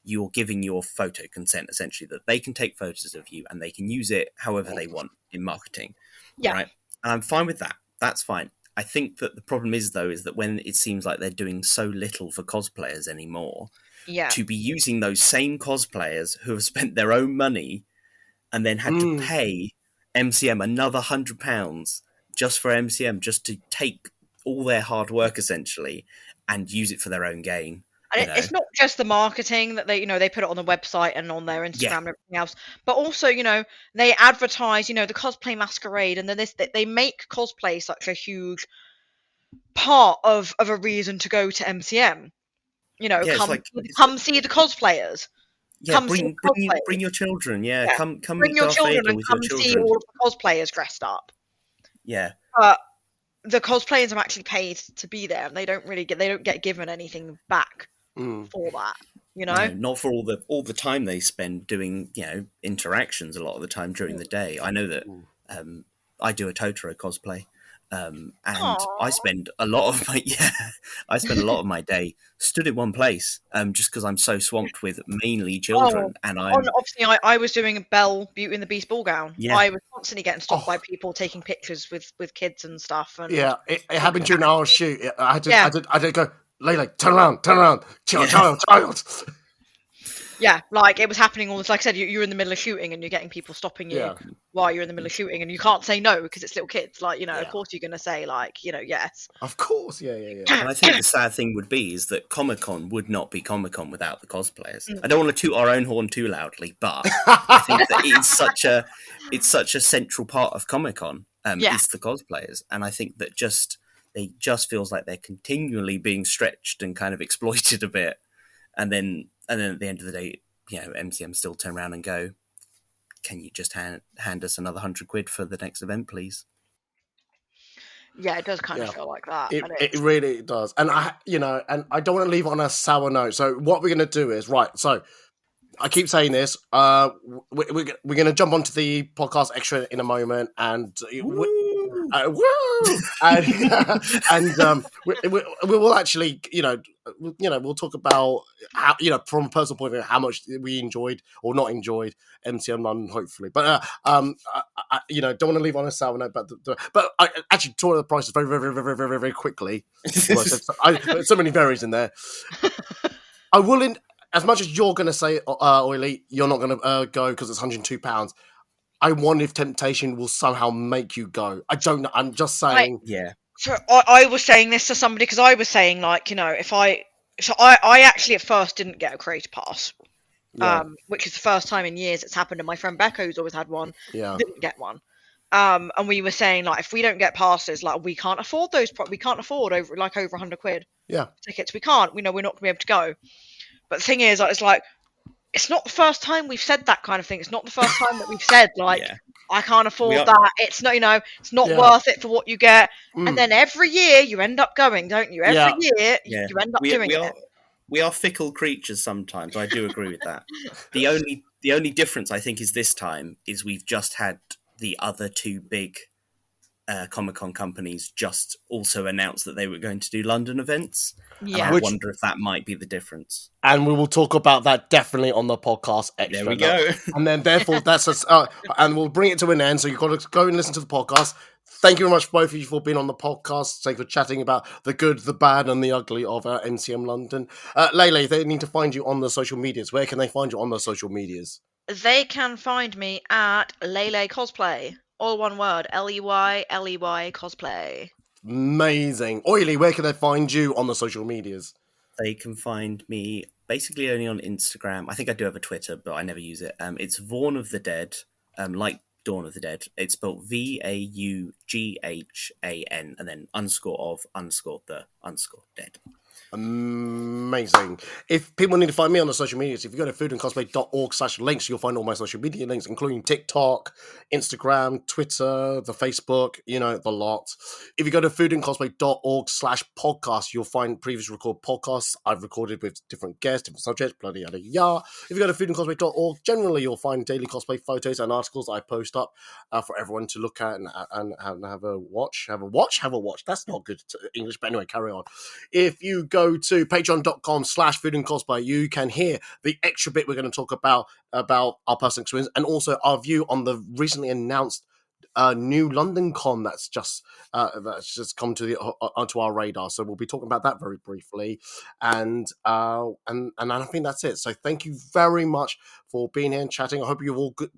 S3: you're giving your photo consent, essentially, that they can take photos of you and they can use it however they want in marketing.
S4: Yeah.
S3: Right. And I'm fine with that. That's fine. I think that the problem is that when it seems like they're doing so little for cosplayers anymore,
S4: Yeah.
S3: to be using those same cosplayers who have spent their own money and then had to pay MCM another £100 just for MCM, just to take all their hard work essentially and use it for their own gain.
S4: And it's not just the marketing that they put it on the website and on their Instagram and everything else, but also, they advertise, the cosplay masquerade, and then they make cosplay such a huge part of a reason to go to MCM. Come see the cosplayers.
S3: Yeah,
S4: Come see the cosplayers.
S3: bring your children. Yeah, come
S4: bring
S3: meet
S4: your
S3: Darth
S4: children
S3: Vader
S4: and
S3: with
S4: come
S3: your
S4: see
S3: children.
S4: all of the cosplayers dressed up.
S3: Yeah,
S4: but the cosplayers are actually paid to be there, and they don't get given anything back for that.
S3: No, not for all the time they spend doing interactions a lot of the time during the day. I know that I do a Totoro cosplay, and I spend a lot of my day stood in one place, just because I'm so swamped with mainly children, and
S4: obviously I was doing Belle Beauty and the Beast ball gown.
S3: Yeah.
S4: I was constantly getting stopped by people taking pictures with kids and stuff. And
S2: it happened during our shoot. I had to go, Lele, turn around, child.
S4: Yeah, like it was happening all this. Like I said, you're in the middle of shooting and you're getting people stopping you while you're in the middle of shooting, and you can't say no because it's little kids. Like, of course you're going to say yes.
S2: Of course, yeah.
S3: And I think the sad thing would be is that Comic-Con would not be Comic-Con without the cosplayers. I don't want to toot our own horn too loudly, but I think that it's such a central part of Comic-Con is the cosplayers, and I think that it just feels like they're continually being stretched and kind of exploited a bit, and then at the end of the day, MCM still turn around and go, "Can you just hand us another £100 for the next event, please?"
S4: Yeah, it does kind of feel like that.
S2: It really does, and I don't want to leave it on a sour note. So what we're going to do is So I keep saying this. We're going to jump onto the podcast extra in a moment, and we will actually, we'll talk about how, from a personal point of view, how much we enjoyed or not enjoyed MCM London, hopefully. But don't want to leave on a sour note. But I actually talk the prices very, very, very, very, very quickly. So many berries in there. I will. As much as you're going to say, Oily, you're not going to go because it's £102. I wonder if temptation will somehow make you go. I don't know. I'm just saying.
S4: So I was saying this to somebody because I was saying, I actually at first didn't get a creator pass, which is the first time in years it's happened. And my friend Becca, who's always had one, didn't get one. And we were saying, if we don't get passes, we can't afford those. We can't afford over £100 tickets. We can't. We're not going to be able to go. But the thing is, it's not the first time we've said that kind of thing. It's not the first time that we've said, I can't afford that. It's not, it's not worth it for what you get. And then every year you end up going, don't you? Every year you end up doing it.
S3: We are fickle creatures sometimes. I do agree with that. The only difference, I think, is this time is we've just had the other two big Comic-Con companies just also announced that they were going to do London events.
S4: Yeah.
S3: And I wonder if that might be the difference.
S2: And we will talk about that definitely on the podcast extra.
S3: There we go.
S2: And then therefore and we'll bring it to an end. So you've got to go and listen to the podcast. Thank you very much, both of you, for being on the podcast. Thank you for chatting about the good, the bad, and the ugly of MCM London. Lele, they need to find you on the social medias. Where can they find you on the social medias?
S4: They can find me at Lele Cosplay. All one word, Ley Cosplay.
S2: Amazing. Oily, where can they find you on the social medias?
S3: They can find me basically only on Instagram. I think I do have a Twitter, but I never use it. It's Vaughan of the Dead, like Dawn of the Dead. It's spelled VAUGHAN and then _of_the_dead.
S2: Amazing. Amazing. If people need to find me on the social medias, if you go to foodandcosplay.org/links, you'll find all my social media links, including TikTok, Instagram, Twitter, the Facebook, the lot. If you go to foodandcosplay.org/podcast, you'll find previous recorded podcasts I've recorded with different guests, different subjects, bloody yada yada. If you go to foodandcosplay.org, generally you'll find daily cosplay photos and articles I post up for everyone to look at and have a watch. Have a watch. That's not good English, but anyway, carry on. If you go to patreon.com/foodandcosplay, you can hear the extra bit we're going to talk about our personal experience and also our view on the recently announced new London Con that's just come to onto our radar. So we'll be talking about that very briefly, and I think that's it. So thank you very much for being here and chatting. I hope you've all got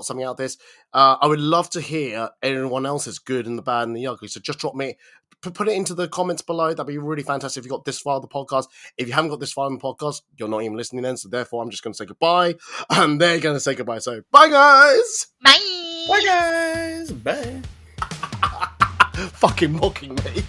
S2: something out of this. I would love to hear anyone else's good and the bad and the ugly. So just drop me. Put it into the comments below. That'd be really fantastic if you got this far in the podcast. If you haven't got this far in the podcast, you're not even listening then. So therefore, I'm just going to say goodbye. And they're going to say goodbye. So bye, guys.
S4: Bye.
S3: Bye, guys. Bye.
S2: Fucking mocking me.